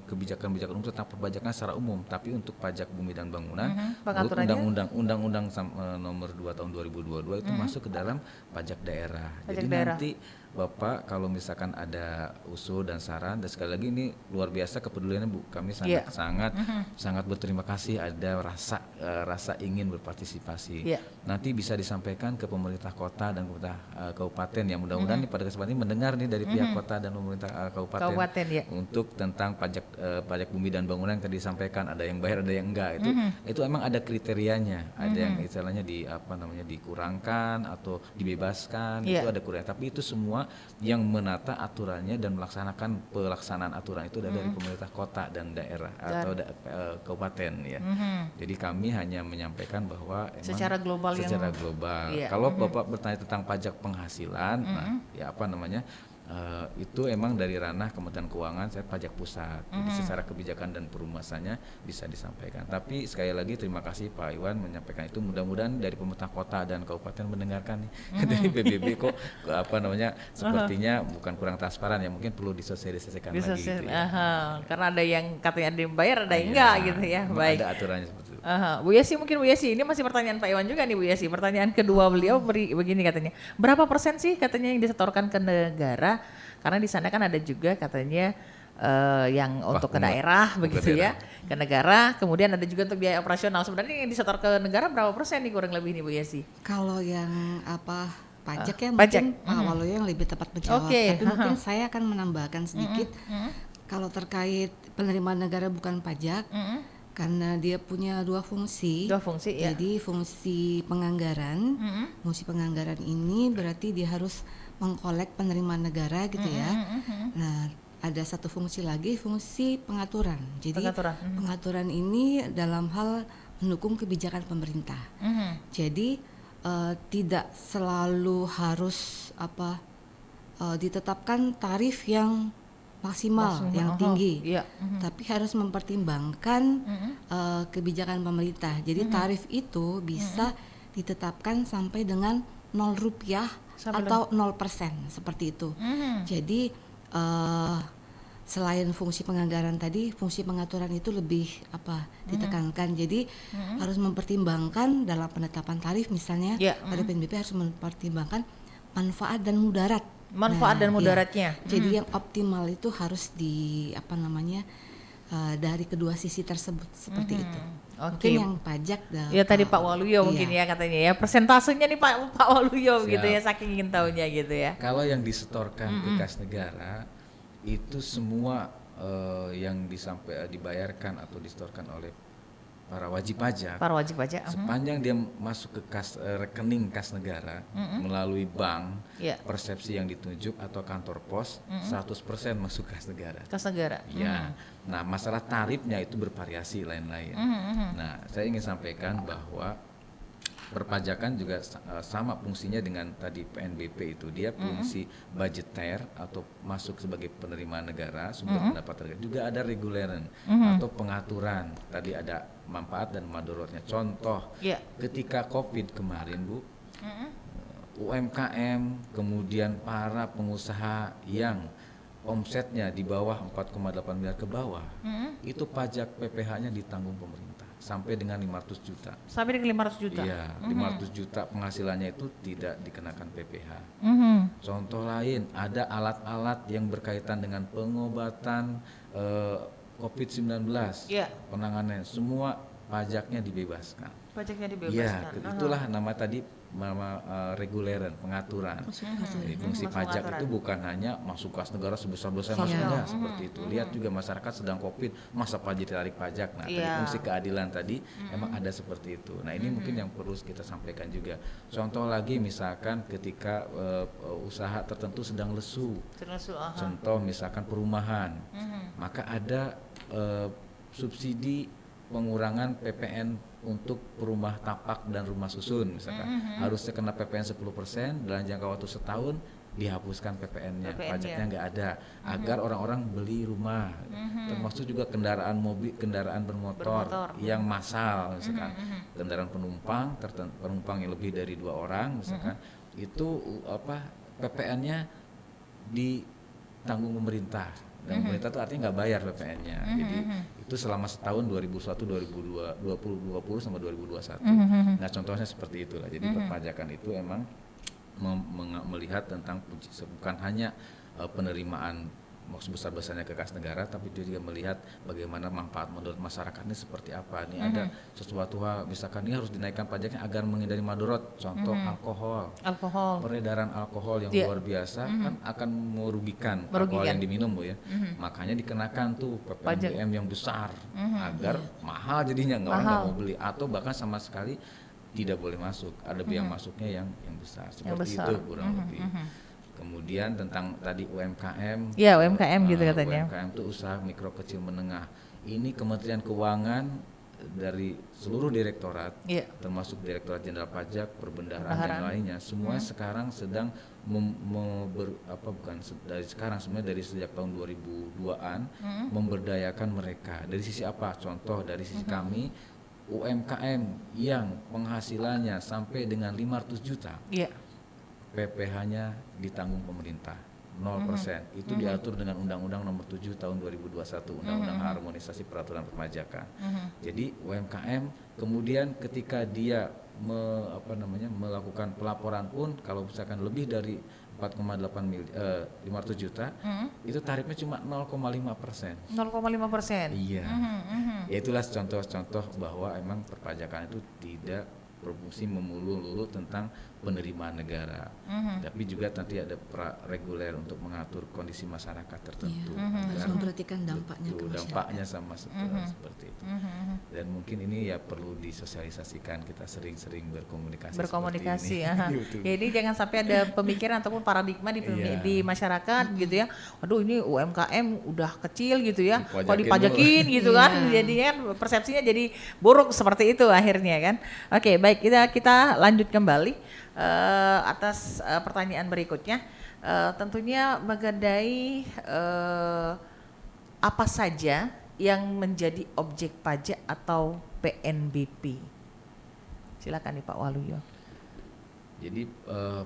kebijakan-kebijakan umum tentang perpajakan secara umum, tapi untuk pajak bumi dan bangunan menurut Undang-Undang nomor 2 tahun 2022 itu masuk ke dalam pajak daerah. Jadi nanti Bapak kalau misalkan ada usul dan saran, dan sekali lagi ini luar biasa kepeduliannya Bu, kami sangat berterima kasih ada rasa ingin berpartisipasi. Nanti bisa disampaikan ke pemerintah kota dan pemerintah kabupaten yang mudah-mudahan pada kesempatan ini mendengar nih dari pihak kota dan pemerintah kabupaten untuk tentang pajak bumi dan bangunan yang tadi disampaikan, ada yang bayar ada yang enggak, itu emang ada kriterianya, ada yang istilahnya dikurangkan atau dibebaskan, itu ada kriterianya, tapi itu semua yang menata aturannya dan melaksanakan pelaksanaan aturan itu dari pemerintah kota dan daerah atau kabupaten ya. Jadi kami hanya menyampaikan bahwa secara global kalau Bapak bertanya tentang pajak penghasilan, itu emang dari ranah Kementerian Keuangan, saya pajak pusat. Jadi secara kebijakan dan perumasannya bisa disampaikan. Tapi sekali lagi terima kasih Pak Iwan menyampaikan itu. Mudah-mudahan dari pemerintah kota dan kabupaten mendengarkan nih. Dari PBB kok sepertinya bukan kurang transparan ya, mungkin perlu disosialisasikan lagi gitu ya. Karena ada yang katanya ada yang bayar, ada yang enggak gitu ya. Baik. Ada aturannya seperti itu. Bu Yesi, ini masih pertanyaan Pak Iwan juga nih Bu Yesi. Pertanyaan kedua beliau begini katanya, berapa persen sih katanya yang disetorkan ke negara? Karena di sana kan ada juga katanya yang untuk ke daerah begitu ya, ke negara, kemudian ada juga untuk biaya operasional. Sebenarnya yang disetor ke negara berapa persen nih kurang lebih nih Bu Yesi? Kalau yang pajak ya mungkin Pak Waluyo yang lebih tepat menjawab. Tapi mungkin saya akan menambahkan sedikit. Kalau terkait penerimaan negara bukan pajak, karena dia punya dua fungsi ya. Jadi fungsi penganggaran, fungsi penganggaran ini berarti dia harus mengkolek penerimaan negara gitu ya. Nah, ada satu fungsi lagi, fungsi pengaturan. Jadi pengaturan ini dalam hal mendukung kebijakan pemerintah. Jadi tidak selalu harus ditetapkan tarif yang maksimal yang tinggi, tapi harus mempertimbangkan kebijakan pemerintah. Jadi tarif itu bisa ditetapkan sampai dengan Rp0 atau 0% seperti itu. Jadi selain fungsi penganggaran tadi, fungsi pengaturan itu lebih ditekankan. Jadi harus mempertimbangkan dalam penetapan tarif misalnya pada PNBP harus mempertimbangkan manfaat dan mudarat. Dan mudaratnya. Jadi yang optimal itu harus dari kedua sisi tersebut seperti itu. Mungkin yang pajak tadi Pak Waluyo mungkin ya katanya ya, persentasenya nih Pak Waluyo gitu ya, saking ingin tahunya gitu ya. Kalau yang disetorkan ke kas negara itu semua yang dibayarkan atau disetorkan oleh para wajib pajak, sepanjang dia masuk ke rekening kas negara melalui bank, persepsi yang ditunjuk atau kantor pos, 100% masuk kas negara. Ya. Nah, masalah tarifnya itu bervariasi lain-lain. Nah, saya ingin sampaikan bahwa perpajakan juga sama fungsinya dengan tadi PNBP itu, dia fungsi budgeter atau masuk sebagai penerimaan negara, sumber pendapatan negara. Juga ada reguleran atau pengaturan, tadi ada manfaat dan madorotnya. Contoh, ketika COVID kemarin Bu, UMKM kemudian para pengusaha yang omsetnya di bawah 4,8 miliar ke bawah, itu pajak PPH-nya ditanggung pemerintah sampai dengan 500 juta. Sampai dengan 500 juta? Iya, 500 juta penghasilannya itu tidak dikenakan PPH. Contoh lain, ada alat-alat yang berkaitan dengan pengobatan COVID-19, penanganan, semua pajaknya dibebaskan. Ya, itulah nama tadi reguleran, pengaturan. Jadi fungsi pajak itu bukan hanya masuk kas negara sebesar-besarnya seperti itu. Lihat juga masyarakat sedang COVID, masa pajak ditarik pajak. Nah, tadi fungsi keadilan tadi memang ada seperti itu. Nah, ini mungkin yang perlu kita sampaikan juga. Contoh lagi misalkan ketika usaha tertentu sedang lesu. Contoh misalkan perumahan. Maka ada subsidi pengurangan PPN untuk rumah tapak dan rumah susun misalkan. Harusnya kena PPN 10%, dalam jangka waktu setahun dihapuskan PPN-nya, PPN-nya. pajaknya nggak ada, agar orang-orang beli rumah, termasuk juga kendaraan mobil, kendaraan bermotor yang massal, misalkan kendaraan penumpang yang lebih dari 2 orang, misalkan itu PPN-nya ditanggung pemerintah. Dan pemerintah itu artinya nggak bayar PPN-nya. Jadi itu selama setahun 2021, 2020 sampai 2021. Nah contohnya seperti itulah. Jadi perpajakan itu emang melihat tentang bukan hanya penerimaan sebesar-besarnya ke kas negara, tapi dia juga melihat bagaimana manfaat menurut masyarakat ini seperti apa. Ini ada sesuatu hal, misalkan ini harus dinaikkan pajaknya agar menghindari madorot. Contoh alkohol. Peredaran alkohol yang luar biasa kan akan merugikan alkohol yang diminum, Bu ya. Makanya dikenakan tuh PPNBM yang besar agar mahal jadinya, orang nggak mau beli atau bahkan sama sekali tidak boleh masuk. Ada biaya masuknya yang besar. Seperti itu kurang lebih. Kemudian tentang tadi UMKM. Ya, UMKM gitu katanya. UMKM itu usaha mikro kecil menengah. Ini Kementerian Keuangan dari seluruh direktorat, termasuk Direktorat Jenderal Pajak, Perbendaharaan dan lainnya, semua sekarang sedang dari sekarang sebenarnya dari sejak tahun 2002-an memberdayakan mereka. Dari sisi apa? Contoh dari sisi kami UMKM yang penghasilannya sampai dengan 500 juta. PPh-nya ditanggung pemerintah 0%. Itu diatur dengan Undang-Undang Nomor 7 Tahun 2021, Undang-Undang Harmonisasi Peraturan Perpajakan. Jadi UMKM kemudian ketika dia melakukan pelaporan pun, kalau misalkan lebih dari 500 juta, itu tarifnya cuma 0,5%. 0,5%. Iya. Ya itulah contoh-contoh bahwa emang perpajakan itu tidak berfungsi melulu tentang penerimaan negara, tapi juga nanti ada reguler untuk mengatur kondisi masyarakat tertentu. Harus memperhatikan dampaknya ke masyarakat. Dampaknya sama seperti itu. Dan mungkin ini ya perlu disosialisasikan, kita sering-sering berkomunikasi. Seperti ini. Ya, ini jangan sampai ada pemikiran ataupun paradigma di masyarakat gitu ya. Waduh, ini UMKM udah kecil gitu ya, kok dipajakin gitu kan. Jadinya persepsinya jadi buruk seperti itu akhirnya kan. Oke, baik, kita lanjut kembali atas pertanyaan berikutnya. Tentunya mengenai apa saja yang menjadi objek pajak atau PNBP. Silakan nih Pak Waluyo. Jadi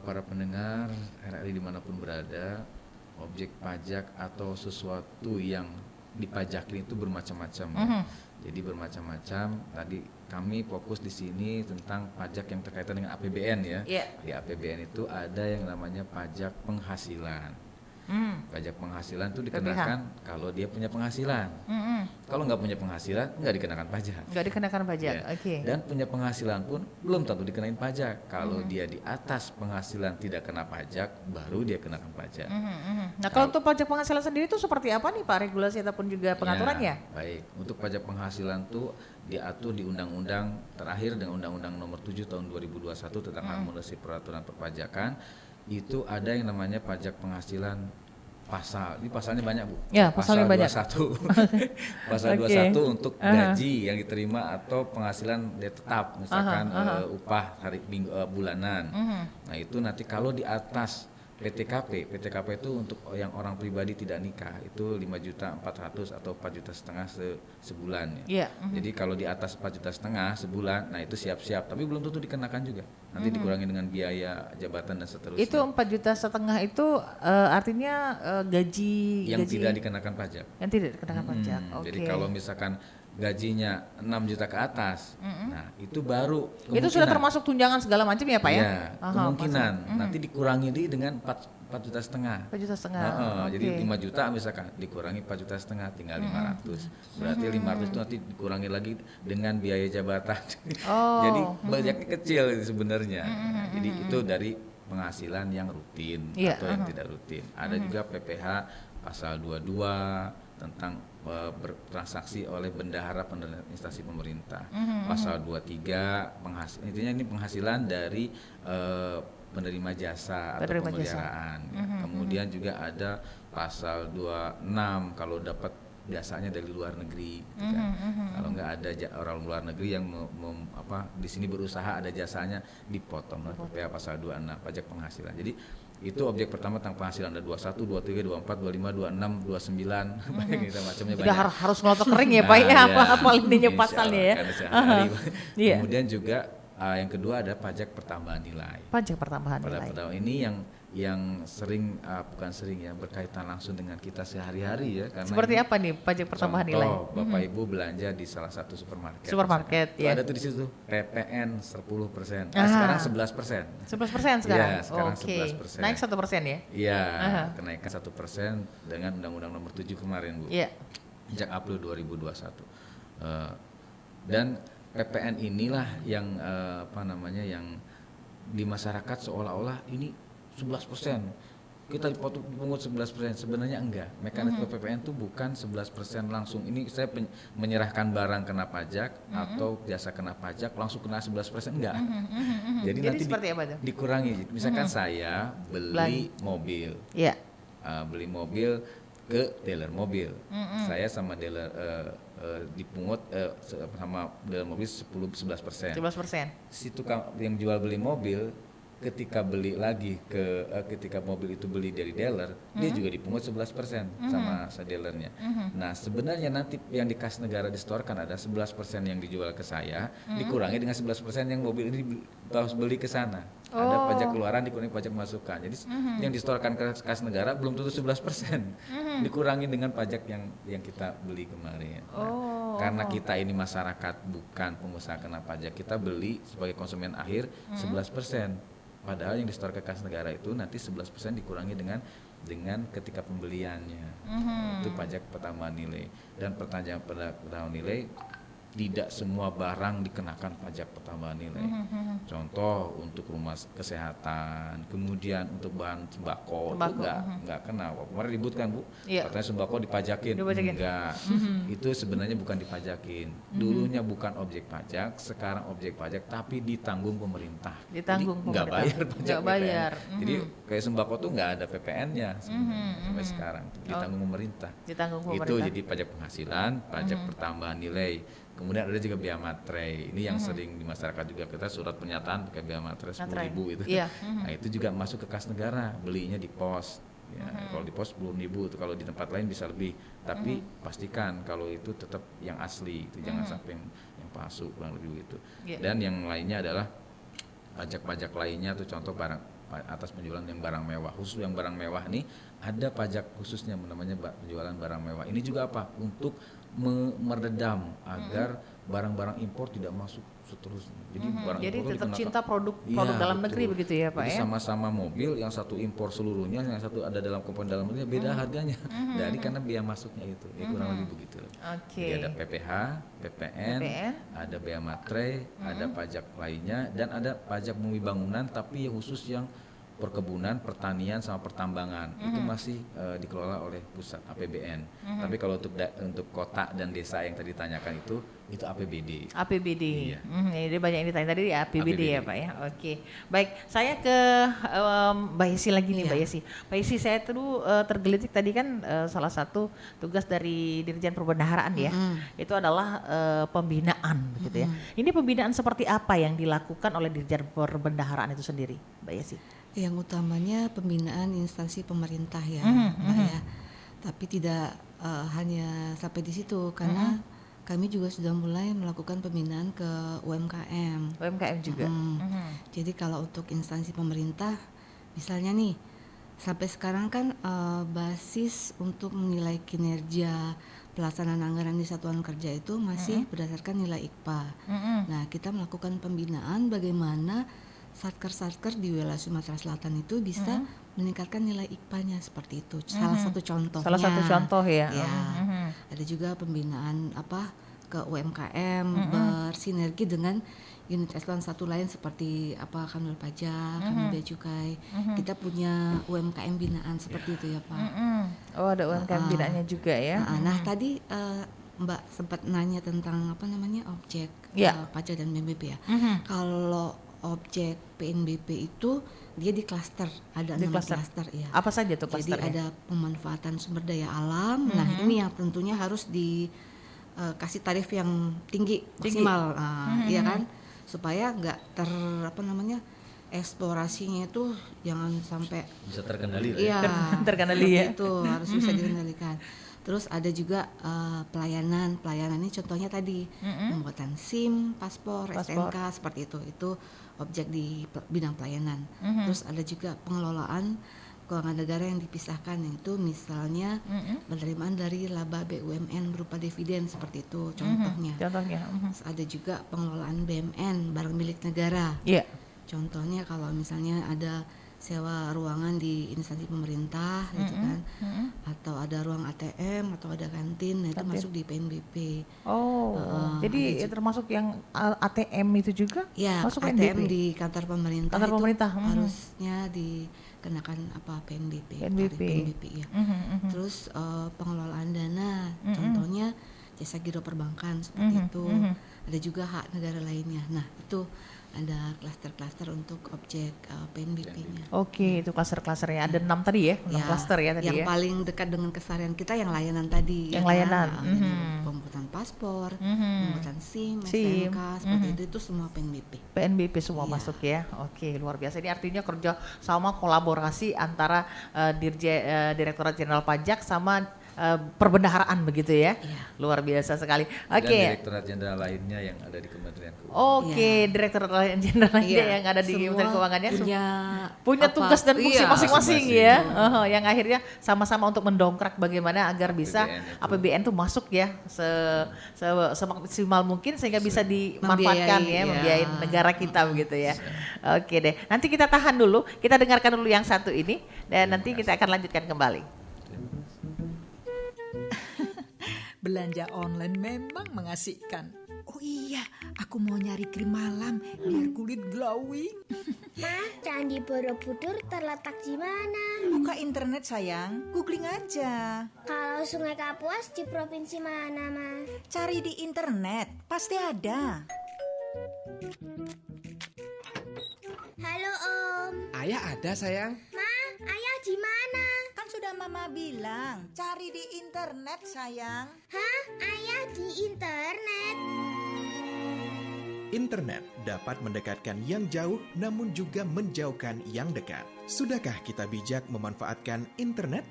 para pendengar RRI dimanapun berada, objek pajak atau sesuatu yang dipajakin itu bermacam-macam. Jadi bermacam-macam. Tadi kami fokus di sini tentang pajak yang terkaitan dengan APBN ya. Di APBN itu ada yang namanya pajak penghasilan. Pajak penghasilan itu dikenakan kalau dia punya penghasilan. Kalau nggak punya penghasilan nggak dikenakan pajak. Nggak dikenakan pajak. Ya. Dan punya penghasilan pun belum tentu dikenain pajak. Kalau dia di atas penghasilan tidak kena pajak, baru dia kenakan pajak. Nah kalau untuk pajak penghasilan sendiri itu seperti apa nih Pak, regulasi ataupun juga pengaturannya? Ya, baik, untuk pajak penghasilan itu diatur di undang-undang terakhir dengan Undang-Undang Nomor 7 Tahun 2021 tentang Harmonisasi Peraturan Perpajakan. Itu ada yang namanya pajak penghasilan pasal. Ini pasalnya banyak, Bu. Ya, pasalnya banyak. 21. Pasal 21 untuk gaji yang diterima atau penghasilan dia tetap, misalkan upah hari bulanan. Nah, itu nanti kalau di atas PTKP itu untuk yang orang pribadi tidak nikah itu 5.400.000 atau 4,5 juta sebulan ya. Jadi kalau di atas 4,5 juta sebulan, nah itu siap-siap, tapi belum tentu dikenakan juga. Nanti dikurangi dengan biaya jabatan dan seterusnya. Itu 4,5 juta itu artinya gaji tidak dikenakan pajak. Yang tidak dikenakan pajak. Jadi kalau misalkan gajinya 6 juta ke atas, nah itu baru itu sudah termasuk tunjangan segala macam ya Pak ya? Kemungkinan nanti dikurangi dengan 4,5 juta. 4,5 juta. Jadi 5 juta misalkan dikurangi 4,5 juta, tinggal 500. Berarti 500 itu nanti dikurangi lagi dengan biaya jabatan. Jadi banyaknya kecil sebenarnya. Jadi itu dari penghasilan yang rutin atau yang tidak rutin. Ada juga PPh pasal 22 tentang bertransaksi oleh bendahara instansi pemerintah. Pasal 23 intinya ini penghasilan dari penerima jasa atau pemeliharaan. Kemudian juga ada pasal 26 kalau dapat biasanya dari luar negeri gitu kan. Kalau nggak ada orang luar negeri yang di sini berusaha ada jasanya, dipotong oleh PPh pasal 26 pajak penghasilan. Jadi itu objek pertama tentang penghasilan, ada 21, 23, 24, 25, 26, 29 banyak gitu macamnya Udah banyak. harus ngelotok kering ya Pak ya, apa intinya Insya pasalnya ya. Allah, karena sehari-hari. Iya. Kemudian juga yang kedua ada pajak pertambahan nilai. Pajak pertambahan nilai. Pada ini yang sering bukan sering ya, berkaitan langsung dengan kita sehari-hari ya, karena Seperti ini apa nih pajak pertambahan nilai? Bapak Ibu belanja di salah satu supermarket. Supermarket, misalkan. ya. Ada tuh di situ PPN 10%. Ah. Sekarang 11%. 11% sekarang. Iya, sekarang Oke. 11%. Naik 1% ya? Iya, kenaikan 1% dengan Undang-Undang Nomor 7 kemarin, Bu. Iya. Sejak April 2021. Dan PPN inilah yang yang di masyarakat seolah-olah ini 11%. Kita dipungut 11%, sebenarnya enggak. Mekanisme PPN itu bukan 11% langsung. Ini saya menyerahkan barang kena pajak atau jasa kena pajak langsung kena 11%, enggak. Jadi nanti seperti apa tuh? dikurangi. Misalkan saya beli mobil. Iya. Beli mobil ke dealer mobil. Saya sama dealer dipungut sama dealer mobil 11%. 11%. Si tukang yang jual beli mobil ketika beli lagi ketika mobil itu beli dari dealer, dia juga dipungut 11% sama dealernya. Nah, sebenarnya nanti yang di kas negara disetorkan ada 11% yang dijual ke saya, dikurangi dengan 11% yang mobil ini harus beli ke sana. Ada pajak keluaran dikurangi pajak masukan. Jadi yang disetorkan ke kas negara belum tentu 11%. Dikurangi dengan pajak yang kita beli kemarin. Nah, karena kita ini masyarakat bukan pengusaha kena pajak, kita beli sebagai konsumen akhir 11%. Padahal yang disetor ke kas negara itu nanti 11% dikurangi dengan ketika pembeliannya. Itu pajak pertambahan nilai. Dan pertambahan nilai tidak semua barang dikenakan pajak pertambahan nilai. Contoh untuk rumah kesehatan, kemudian untuk bahan sembako. Itu enggak kena. Kemarin ribut kan, Bu? Iya. Katanya sembako dipajakin. Enggak. Itu sebenarnya bukan dipajakin. Dulunya bukan objek pajak, sekarang objek pajak tapi ditanggung pemerintah. Ditanggung Jadi enggak bayar pajak. Enggak bayar. PPN. Jadi kayak sembako tuh enggak ada PPN-nya sampai sekarang. Ditanggung pemerintah. Ditanggung pemerintah. Itu jadi pajak penghasilan, pajak pertambahan nilai. Kemudian ada juga bea materai. Ini yang sering di masyarakat juga, kita surat pernyataan pakai bea materai 10.000 itu. Iya. Nah, itu juga masuk ke kas negara, belinya di pos. Ya, kalau di pos 10.000 itu, kalau di tempat lain bisa lebih. Tapi pastikan kalau itu tetap yang asli, itu jangan sampai yang palsu kurang lebih itu. Dan yang lainnya adalah pajak-pajak lainnya tuh, contoh barang atas penjualan yang barang mewah. Khusus yang barang mewah nih ada pajak khususnya namanya penjualan barang mewah. Ini juga apa? Untuk meredam agar barang-barang impor tidak masuk seterusnya. Jadi barang Jadi impor tetap dikenakan. cinta produk dalam negeri begitu ya Pak Jadi ya? sama-sama mobil, yang satu impor seluruhnya, yang satu ada dalam komponen dalam negeri, beda harganya. Dari karena biaya masuknya itu, kurang lebih begitu. Oke. Jadi ada PPh, PPN, ada bea materai, ada pajak lainnya, dan ada pajak bumi bangunan tapi khusus yang perkebunan, pertanian sama pertambangan. Itu masih dikelola oleh pusat APBN. Tapi kalau untuk kota dan desa yang tadi ditanyakan itu APBD. APBD. Iya. Jadi banyak yang ditanya tadi di APBD ya Pak ya. Oke. Baik, saya ke Mbak Yesi lagi nih Mbak Yesi. Mbak Yesi, saya tuh tergelitik tadi kan salah satu tugas dari Dirjen Perbendaharaan ya. Itu adalah pembinaan begitu ya. Ini pembinaan seperti apa yang dilakukan oleh Dirjen Perbendaharaan itu sendiri, Mbak Yesi? Yang utamanya pembinaan instansi pemerintah ya, Mbak ya. Tapi tidak hanya sampai di situ, karena kami juga sudah mulai melakukan pembinaan ke UMKM. UMKM juga. Jadi kalau untuk instansi pemerintah, misalnya nih, sampai sekarang kan basis untuk menilai kinerja pelaksanaan anggaran di satuan kerja itu masih berdasarkan nilai IKPA. Nah, kita melakukan pembinaan bagaimana satker-satker di wilayah Sumatera Selatan itu bisa meningkatkan nilai IKPA-nya seperti itu. Salah satu contohnya. Salah satu contoh ya. Ada juga pembinaan ke UMKM bersinergi dengan unit eselon 1 lain seperti Kanwil Pajak, Kanwil Bea Cukai. Kita punya UMKM binaan seperti itu ya Pak. Oh, ada UMKM binaannya juga ya. Nah, tadi Mbak sempat nanya tentang objek pajak dan BBB ya. Kalau objek PNBP itu dia di klaster, ada Di 6 klaster. klaster ya. Apa saja tuh Jadi klasternya? ada pemanfaatan sumber daya alam. Nah, ini yang tentunya harus kasih tarif yang tinggi maksimal, iya kan, supaya nggak eksplorasinya itu jangan sampai Bisa terkendali lah ya. iya Terkendali ya. itu harus bisa dikendalikan. Terus ada juga pelayanan ini contohnya tadi pembuatan SIM, paspor, STNK seperti itu objek di bidang pelayanan. Terus ada juga pengelolaan keuangan negara yang dipisahkan, yaitu misalnya penerimaan dari laba BUMN berupa dividen seperti itu contohnya. Terus ada juga pengelolaan BMN barang milik negara. Iya. Contohnya kalau misalnya ada sewa ruangan di instansi pemerintah gitu kan, atau ada ruang ATM atau ada kantin, nah itu masuk di PNBP. Jadi termasuk yang ATM itu juga Ya, masuk ATM PNBP? di kantor pemerintah Kantor itu pemerintah, harusnya dikenakan PNBP, tarif PNBP ya. Terus pengelolaan dana, contohnya jasa giro perbankan seperti itu. Ada juga hak negara lainnya. Nah, itu ada klaster-klaster untuk objek PNBP-nya. Oke, itu klaster-klasternya ada 6 tadi ya, 6 klaster ya tadi yang ya. paling dekat dengan keseharian kita yang layanan tadi. Yang layanan. Pembuatan paspor, pembuatan SIM, STNK, seperti itu semua PNBP. PNBP semua masuk ya. Oke, luar biasa. Ini artinya kerja sama kolaborasi antara Direktorat Jenderal Pajak sama perbendaharaan begitu ya. Luar biasa sekali. Dan Oke. direktorat jenderal lainnya yang ada di Kementerian Keuangan. Oke, Direktorat Jenderal lainnya yang ada di Kementerian Keuangannya punya tugas dan fungsi masing-masing ya. Yang akhirnya sama-sama untuk mendongkrak bagaimana agar bisa APBN tuh masuk ya semaksimal mungkin sehingga bisa dimanfaatkan ya, membiayai negara kita begitu ya. Oke deh. Nanti kita tahan dulu, kita dengarkan dulu yang satu ini dan nanti kita akan lanjutkan kembali. Belanja online memang mengasihkan. Oh iya, aku mau nyari krim malam biar kulit glowing. Mah, Candi Borobudur terletak di mana? Buka internet sayang, googling aja. Kalau Sungai Kapuas di provinsi mana, Ma? Cari di internet, pasti ada. Halo Om. Ayah ada sayang. Ma, ayah di mana? Kan sudah mama bilang, cari di internet sayang. Hah? Ayah di internet? Internet dapat mendekatkan yang jauh namun juga menjauhkan yang dekat. Sudahkah kita bijak memanfaatkan internet?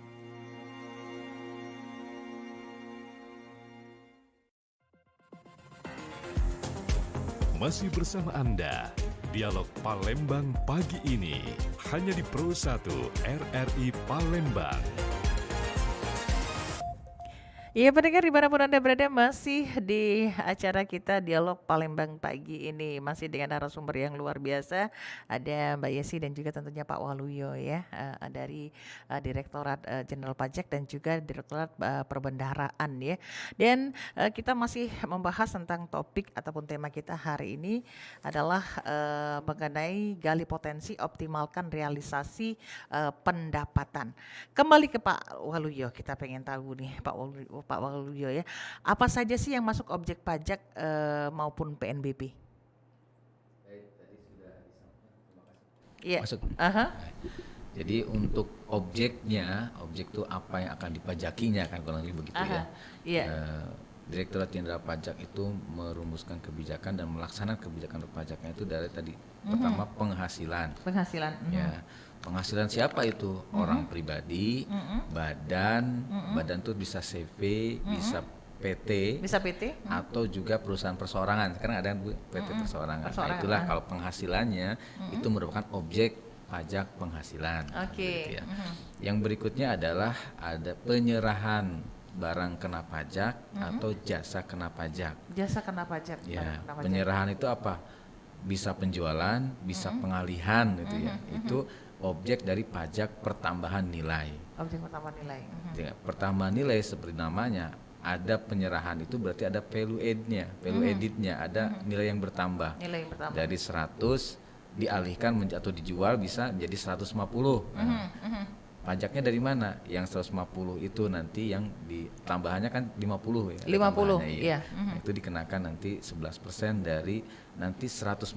Masih bersama Anda, Dialog Palembang pagi ini hanya di Pro 1 RRI Palembang. Ya pendengar dimanapun Anda berada, masih di acara kita Dialog Palembang pagi ini, masih dengan narasumber yang luar biasa. Ada Mbak Yesi dan juga tentunya Pak Waluyo ya, dari Direktorat Jenderal Pajak dan juga Direktorat Perbendaharaan ya. Dan kita masih membahas tentang topik ataupun tema kita hari ini adalah mengenai gali potensi, optimalkan realisasi pendapatan. Kembali ke Pak Waluyo, kita pengen tahu nih Pak Waluyo ya, apa saja sih yang masuk objek pajak maupun PNBP? Iya. Masuk. Aha. Jadi untuk objek itu apa yang akan dipajakinya kan kurang lebih begitu ya. Iya. Direktorat Jenderal Pajak itu merumuskan kebijakan dan melaksanakan kebijakan pajaknya itu dari tadi pertama penghasilan. Ya, penghasilan siapa itu? Orang pribadi, badan itu bisa CV, bisa PT, atau juga perusahaan perseorangan. Sekarang ada PT perseorangan. Nah, itulah kalau penghasilannya itu merupakan objek pajak penghasilan. Oke. Gitu ya. Yang berikutnya adalah ada penyerahan barang kena pajak atau jasa kena pajak. Jasa kena pajak. Ya, penyerahan itu apa? Bisa penjualan, bisa pengalihan gitu ya. Itu objek dari pajak pertambahan nilai. Objek pertambahan nilai. Ya, pertambahan nilai seperti namanya, ada penyerahan itu berarti ada value added-nya, ada nilai yang bertambah. Dari 100 dialihkan atau dijual bisa menjadi 150. pajaknya dari mana? Yang 150 itu nanti yang tambahannya kan 50 ya. ada 50, tambahannya, iya. Nah, itu dikenakan nanti 11% dari nanti 150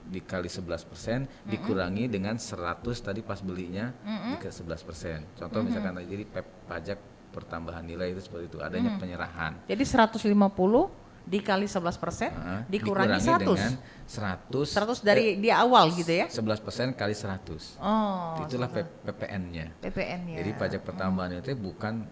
dikali 11% dikurangi dengan 100 tadi pas belinya dikali 11%. Contoh misalkan jadi pajak pertambahan nilai itu seperti itu, adanya penyerahan. Jadi 150 dikali 11% dikurangi 100. Dengan 100 dari dia awal gitu ya. 11% kali 100. Oh. Itulah PPN-nya. PPN-nya. Jadi pajak pertambahan itu bukan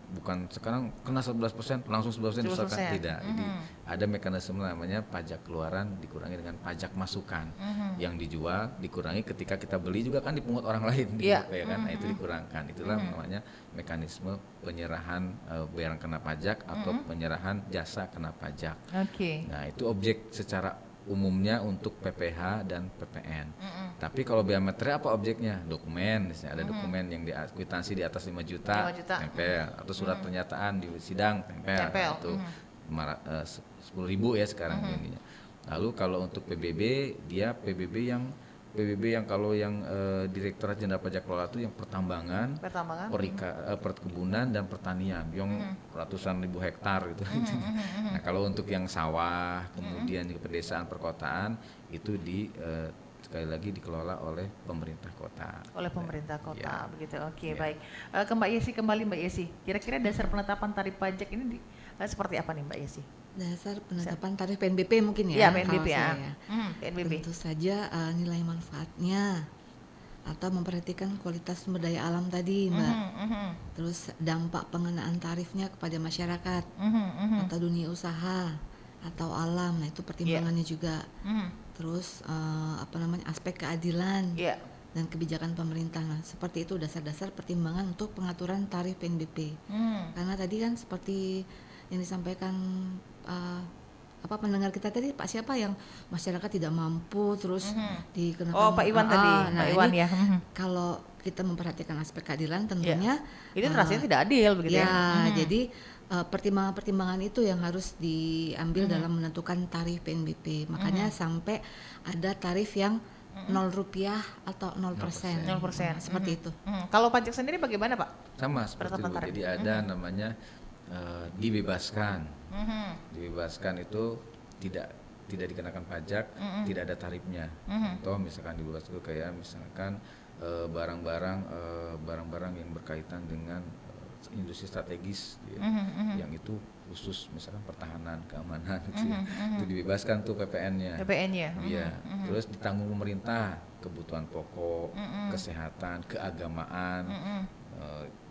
sekarang kena 11% langsung 11% misalkan tidak. Jadi ada mekanisme namanya pajak keluaran dikurangi dengan pajak masukan. Yang dijual dikurangi ketika kita beli juga kan dipungut orang lain ya kan. Nah, itu dikurangkan. Itulah namanya mekanisme penyerahan barang kena pajak atau penyerahan jasa kena pajak. Oke. Nah, itu objek secara umumnya untuk PPH dan PPN. Tapi kalau bea materai apa objeknya? Dokumen, misalnya ada dokumen yang kwitansi di atas 5 juta, tempel, atau surat pernyataan di sidang, tempel. Itu 10.000 ya sekarang ininya. Lalu kalau untuk PBB, dia PBB yang kalau yang Direktorat Jenderal Pajak Kelola itu yang pertambangan, perkebunan dan pertanian yang ratusan ribu hektar gitu. Nah, kalau untuk yang sawah, kemudian juga pedesaan, perkotaan itu sekali lagi dikelola oleh pemerintah kota. Oleh pemerintah kota, begitu. Oke, Ya. baik. Ke Mbak Yesi kembali, Mbak Yesi. Kira-kira dasar penetapan tarif pajak ini seperti apa nih, Mbak Yesi? Dasar penetapan tarif PNBP mungkin ya. Iya, PNBP ya. PNBP. Tentu saja nilai manfaatnya atau memperhatikan kualitas sumber daya alam tadi, Mbak. Terus dampak pengenaan tarifnya kepada masyarakat atau dunia usaha atau alam. Nah, itu pertimbangannya juga. Terus aspek keadilan dan kebijakan pemerintah. Nah, seperti itu dasar-dasar pertimbangan untuk pengaturan tarif PNBP. Karena tadi kan seperti yang disampaikan pendengar kita tadi, Pak siapa yang masyarakat tidak mampu terus dikenakan. Pak Iwan tadi. Nah, Pak Iwan ini ya. kalau kita memperhatikan aspek keadilan tentunya ini rasanya tidak adil begitu ya. Jadi pertimbangan-pertimbangan itu yang harus diambil dalam menentukan tarif PNBP. Makanya sampai ada tarif yang Rp0 atau 0%. 0%. Seperti itu. Kalau pajak sendiri bagaimana, Pak? Sama seperti itu. Jadi ada namanya dibebaskan. Dibebaskan itu tidak dikenakan pajak, tidak ada tarifnya. Contoh misalkan dibebaskan kayak misalkan barang-barang yang berkaitan dengan industri strategis yang itu khusus misalkan pertahanan, keamanan gitu ya. Itu dibebaskan tuh PPN-nya. Iya. Terus ditanggung pemerintah, kebutuhan pokok, kesehatan, keagamaan,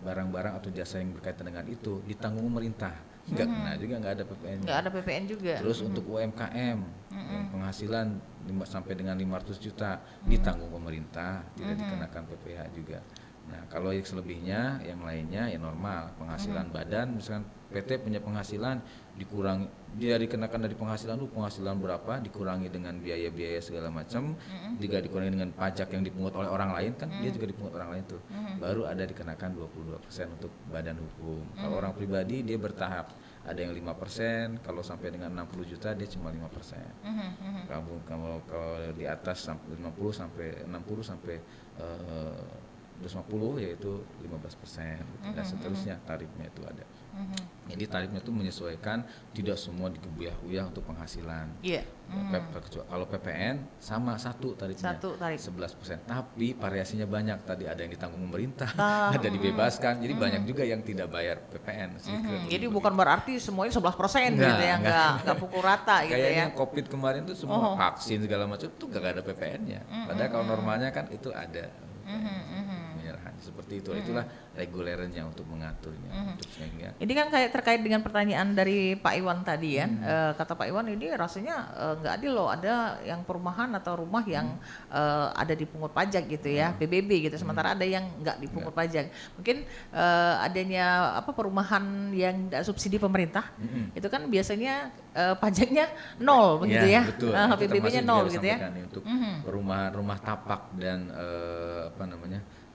barang-barang atau jasa yang berkaitan dengan itu ditanggung pemerintah. Enggak kena juga, enggak ada PPN. Enggak ada PPN juga. Terus untuk UMKM yang penghasilan sampai dengan 500 juta ditanggung pemerintah, tidak dikenakan PPh juga. Nah, kalau yang selebihnya, yang lainnya ya normal, penghasilan badan, misalkan PT punya penghasilan dikurangi, dia dikenakan dari penghasilan berapa, dikurangi dengan biaya-biaya segala macam, juga dikurangi dengan pajak yang dipungut oleh orang lain kan, dia juga dipungut orang lain tuh, baru ada dikenakan 22% untuk badan hukum. Kalau orang pribadi dia bertahap, ada yang 5%, kalau sampai dengan 60 juta dia cuma 5%. Kalau di atas 50 sampai 60 sampai 250 yaitu 15%, dan seterusnya tarifnya itu ada. Jadi tarifnya itu menyesuaikan, tidak semua digebuyah-gebuyah untuk penghasilan. Kalau PPN sama satu tarifnya, 11%. Tapi variasinya banyak. Tadi ada yang ditanggung pemerintah, ada dibebaskan. Jadi banyak juga yang tidak bayar PPN. Jadi bukan berarti semuanya 11% gitu ya, nggak pukul rata gitu ya. Kayaknya COVID kemarin tuh semua vaksin segala macam tuh nggak ada PPN-nya. Padahal kalau normalnya kan itu ada. Penyerahan seperti itu, itulah regulernya untuk mengaturnya. Untuk sehingga ini kan kayak terkait dengan pertanyaan dari Pak Iwan tadi ya. Kata Pak Iwan ini rasanya nggak adil loh, ada yang perumahan atau rumah yang ada dipungut pajak gitu ya, PBB gitu, sementara ada yang nggak dipungut pajak. Mungkin adanya perumahan yang subsidi pemerintah itu kan biasanya pajaknya 0 begitu ya, PBB-nya 0 gitu ya. Untuk rumah tapak dan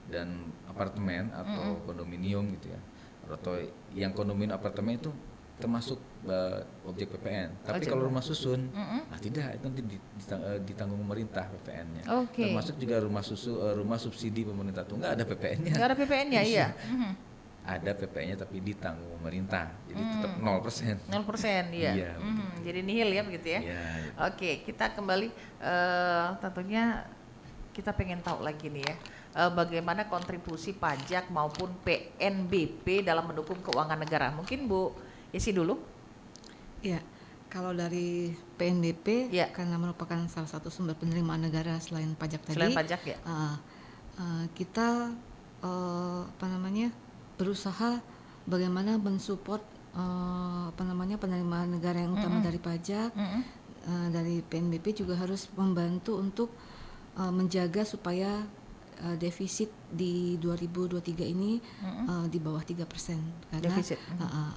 dan apartemen atau kondominium gitu ya, atau yang kondominium apartemen itu termasuk objek PPN. Tapi Objek. kalau rumah susun, tidak, itu nanti ditanggung pemerintah PPN-nya. Oke. Termasuk juga rumah subsidi pemerintah tuh nggak ada PPN-nya. Nggak ada PPN-nya, iya. Ada PPN-nya tapi ditanggung pemerintah, jadi tetap 0%. 0%, iya. Iya, Jadi nihil ya begitu ya. Iya, gitu. Oke, kita kembali tentunya kita pengen tahu lagi nih ya. Bagaimana kontribusi pajak maupun PNBP dalam mendukung keuangan negara. Mungkin Bu Yesi dulu. Ya, kalau dari PNBP Ya. karena merupakan salah satu sumber penerimaan negara selain pajak tadi. Selain pajak ya. Kita berusaha bagaimana mensupport penerimaan negara yang utama dari pajak. Dari PNBP juga harus membantu untuk menjaga supaya defisit di 2023 ini di bawah 3%, karena Defisit.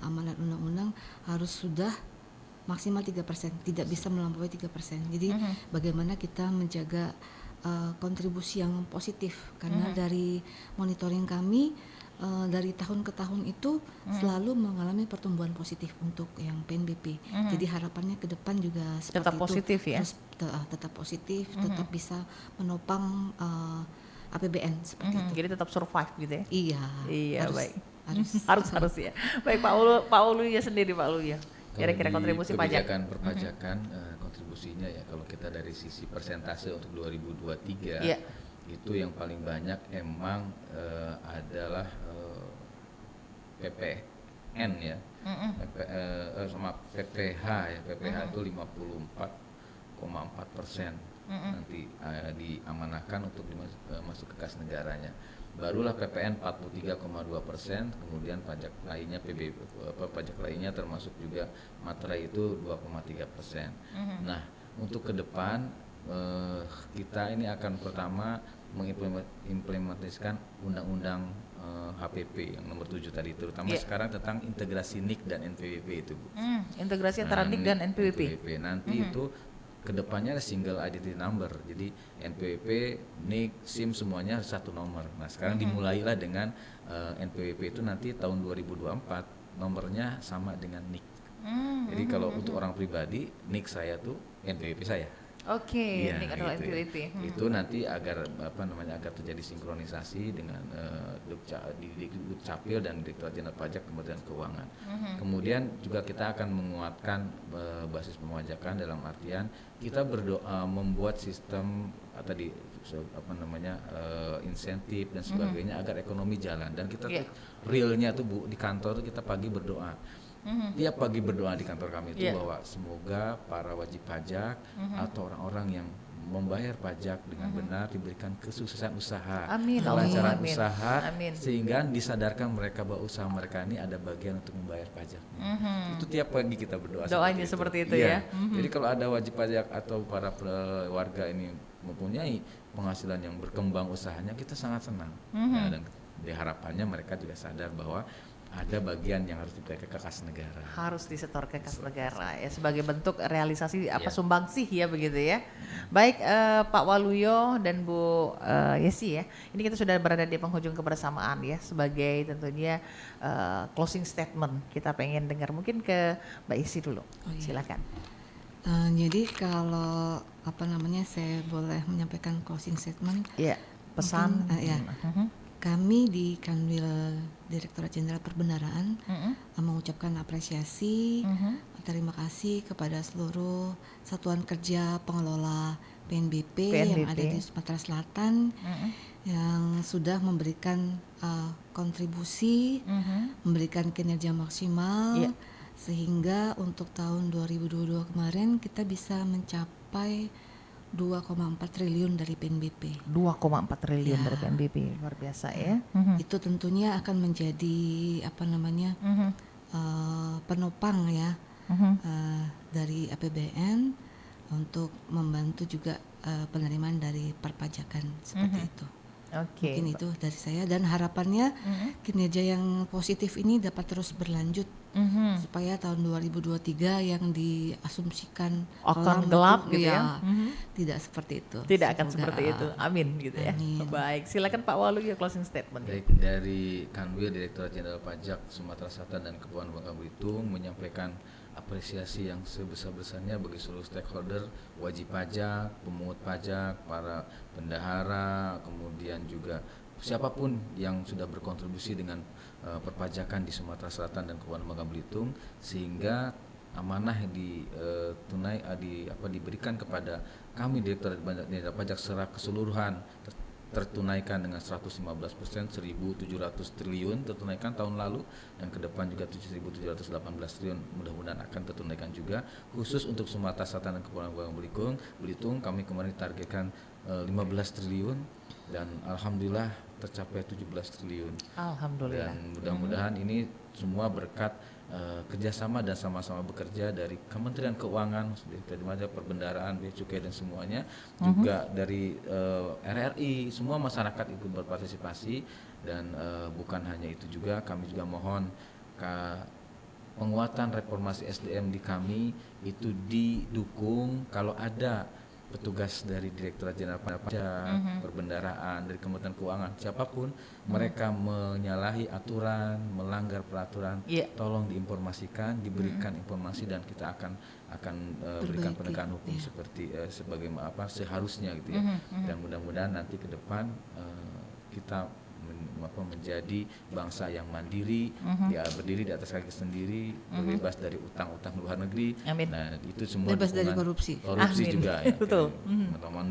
amanat undang-undang harus sudah maksimal 3%, tidak bisa melampaui 3%. Jadi bagaimana kita menjaga kontribusi yang positif, karena dari monitoring kami dari tahun ke tahun itu selalu mengalami pertumbuhan positif untuk yang PNBP. Jadi harapannya ke depan juga seperti Tetap itu, positif ya? terus tetap positif, tetap bisa menopang APBN seperti itu. Jadi tetap survive gitu ya. Iya. Iya, harus, baik. harus. harus ya. Baik, Pak Ulu ya sendiri, Pak Ulu ya. Kira-kira Kalau di kontribusi pajak. kebijakan perpajakan, kontribusinya ya kalau kita dari sisi persentase untuk 2023 Iya. itu yang paling banyak emang adalah PPN ya, sama PPH ya. PPH itu 54,4% nanti diamanahkan untuk masuk ke kas negaranya. Barulah PPN 43,2%, kemudian pajak lainnya pajak lainnya termasuk juga materai itu 2,3%. Nah, untuk ke depan kita ini akan pertama mengimplementasikan undang-undang HPP yang nomor 7 tadi, terutama sekarang tentang integrasi NIK dan NPWP itu, Bu. Integrasi antara NIK dan NPWP. Nanti itu kedepannya ada single identity number, jadi NPWP, NIK, SIM semuanya harus satu nomor. Nah sekarang dimulailah dengan NPWP itu nanti tahun 2024 nomornya sama dengan NIK. Jadi kalau untuk orang pribadi, NIK saya tuh NPWP saya. Oke, Iya, NIK adalah gitu ya. NPWP. Itu nanti agar agar terjadi sinkronisasi dengan Dukcapil dan Direktorat Jenderal Pajak Kementerian Keuangan. Kemudian juga kita akan menguatkan basis pemajakan dalam artian kita berdoa membuat sistem tadi insentif dan sebagainya agar ekonomi jalan, dan kita tuh realnya tuh Bu di kantor tuh kita pagi berdoa. Tiap pagi berdoa di kantor kami itu bahwa semoga para wajib pajak atau orang-orang yang membayar pajak dengan benar diberikan kesuksesan usaha, kelancaran usaha, sehingga disadarkan mereka bahwa usaha mereka ini ada bagian untuk membayar pajak. Itu tiap pagi kita berdoa. Doanya seperti itu ya. Jadi kalau ada wajib pajak atau para warga ini mempunyai penghasilan yang berkembang usahanya, kita sangat senang. Dan diharapannya mereka juga sadar bahwa ada bagian yang harus diberikan ke kas negara. Harus disetor ke kas negara ya, sebagai bentuk realisasi sumbangsih ya begitu ya. Baik Pak Waluyo dan Bu Yesi ya. Ini kita sudah berada di penghujung kebersamaan ya, sebagai tentunya closing statement. Kita pengen dengar mungkin ke Mbak Yesi dulu. Silakan. Jadi kalau saya boleh menyampaikan closing statement. Iya, pesan. Kami di Kanwil Direktorat Jenderal Perbendaharaan mengucapkan apresiasi, terima kasih kepada seluruh satuan kerja pengelola PNBP yang ada di Sumatera Selatan yang sudah memberikan kontribusi, memberikan kinerja maksimal, sehingga untuk tahun 2022 kemarin kita bisa mencapai 2,4 triliun dari PNBP. 2,4 triliun dari PNBP, luar biasa ya. Itu tentunya akan menjadi penopang ya dari APBN untuk membantu juga penerimaan dari perpajakan seperti itu. Oke. Mungkin itu dari saya, dan harapannya kinerja yang positif ini dapat terus berlanjut supaya tahun 2023 yang diasumsikan Akan kelam gelap itu, gitu ya. tidak seperti itu. Tidak akan Semoga, seperti itu. Amin gitu ya. Amin. Baik, silakan Pak Waluyo closing statement. Baik, dari Kanwil Direktorat Jenderal Pajak Sumatera Selatan dan Kepulauan Bangka Belitung menyampaikan apresiasi yang sebesar-besarnya bagi seluruh stakeholder, wajib pajak, pemungut pajak, para bendahara, kemudian juga siapapun yang sudah berkontribusi dengan perpajakan di Sumatera Selatan dan Kepulauan Bangka Belitung, sehingga amanah yang diberikan kepada kami Direktorat Jenderal Pajak secara keseluruhan tertunaikan dengan 115%, 1.700 triliun tertunaikan tahun lalu, dan ke depan juga 7.718 triliun mudah-mudahan akan tertunaikan juga. Khusus untuk Sumatera Selatan dan Kepulauan Bangka Belitung kami kemarin targetkan 15 triliun dan alhamdulillah tercapai 17 triliun. Alhamdulillah. Dan mudah-mudahan ini semua berkat kerjasama dan sama-sama bekerja dari Kementerian Keuangan, dari Perbendaharaan, Bea Cukai dan semuanya, juga dari RRI, semua masyarakat ikut berpartisipasi, dan bukan hanya itu juga, kami juga mohon penguatan reformasi SDM di kami itu didukung. Kalau ada petugas dari Direktorat Jenderal Pajak, Perbendaharaan, dari Kementerian Keuangan, siapapun mereka menyalahi aturan, melanggar peraturan, tolong diinformasikan, diberikan informasi, dan kita akan berikan penegakan hukum seperti seharusnya gitu ya. Dan mudah-mudahan nanti ke depan kita menjadi bangsa yang mandiri, berdiri di atas kaki sendiri, bebas dari utang-utang luar negeri. Amin. Nah, itu semua bebas dari korupsi. Korupsi Amin. juga ya. Betul. Kita mohon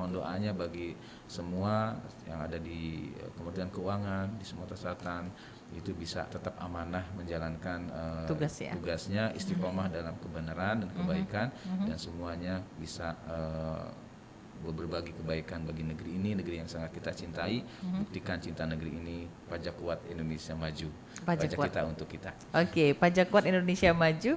doanya bagi semua yang ada di Kementerian Keuangan di Sumatera Selatan, itu bisa tetap amanah menjalankan tugasnya, istiqomah dalam kebenaran dan kebaikan, dan semuanya bisa berbagi kebaikan bagi negeri ini, negeri yang sangat kita cintai. Buktikan cinta negeri ini. Pajak kuat, Indonesia maju. Pajak kita untuk kita. Oke, pajak kuat, Indonesia maju,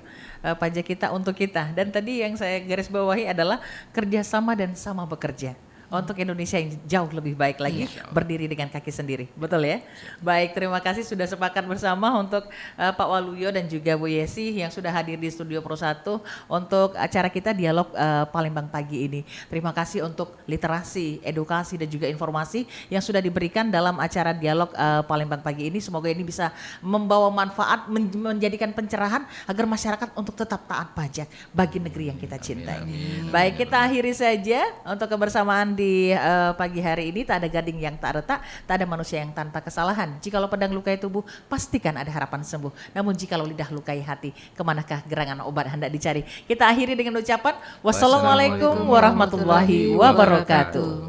pajak kita untuk kita. Dan tadi yang saya garis bawahi adalah kerjasama dan sama bekerja untuk Indonesia yang jauh lebih baik lagi, berdiri dengan kaki sendiri, betul ya? Baik, terima kasih sudah sepakat bersama untuk Pak Waluyo dan juga Bu Yesi yang sudah hadir di Studio Pro 1 untuk acara kita Dialog Palembang pagi ini. Terima kasih untuk literasi, edukasi dan juga informasi yang sudah diberikan dalam acara Dialog Palembang pagi ini. Semoga ini bisa membawa manfaat, menjadikan pencerahan agar masyarakat untuk tetap taat pajak bagi negeri yang kita cintai. Baik, kita akhiri saja untuk kebersamaan di pagi hari ini. Tak ada gading yang tak retak, tak ada manusia yang tanpa kesalahan. Jikalau pedang lukai tubuh, pastikan ada harapan sembuh. Namun jikalau lidah lukai hati, kemanakah gerangan obat hendak dicari? Kita akhiri dengan ucapan wassalamualaikum warahmatullahi wabarakatuh.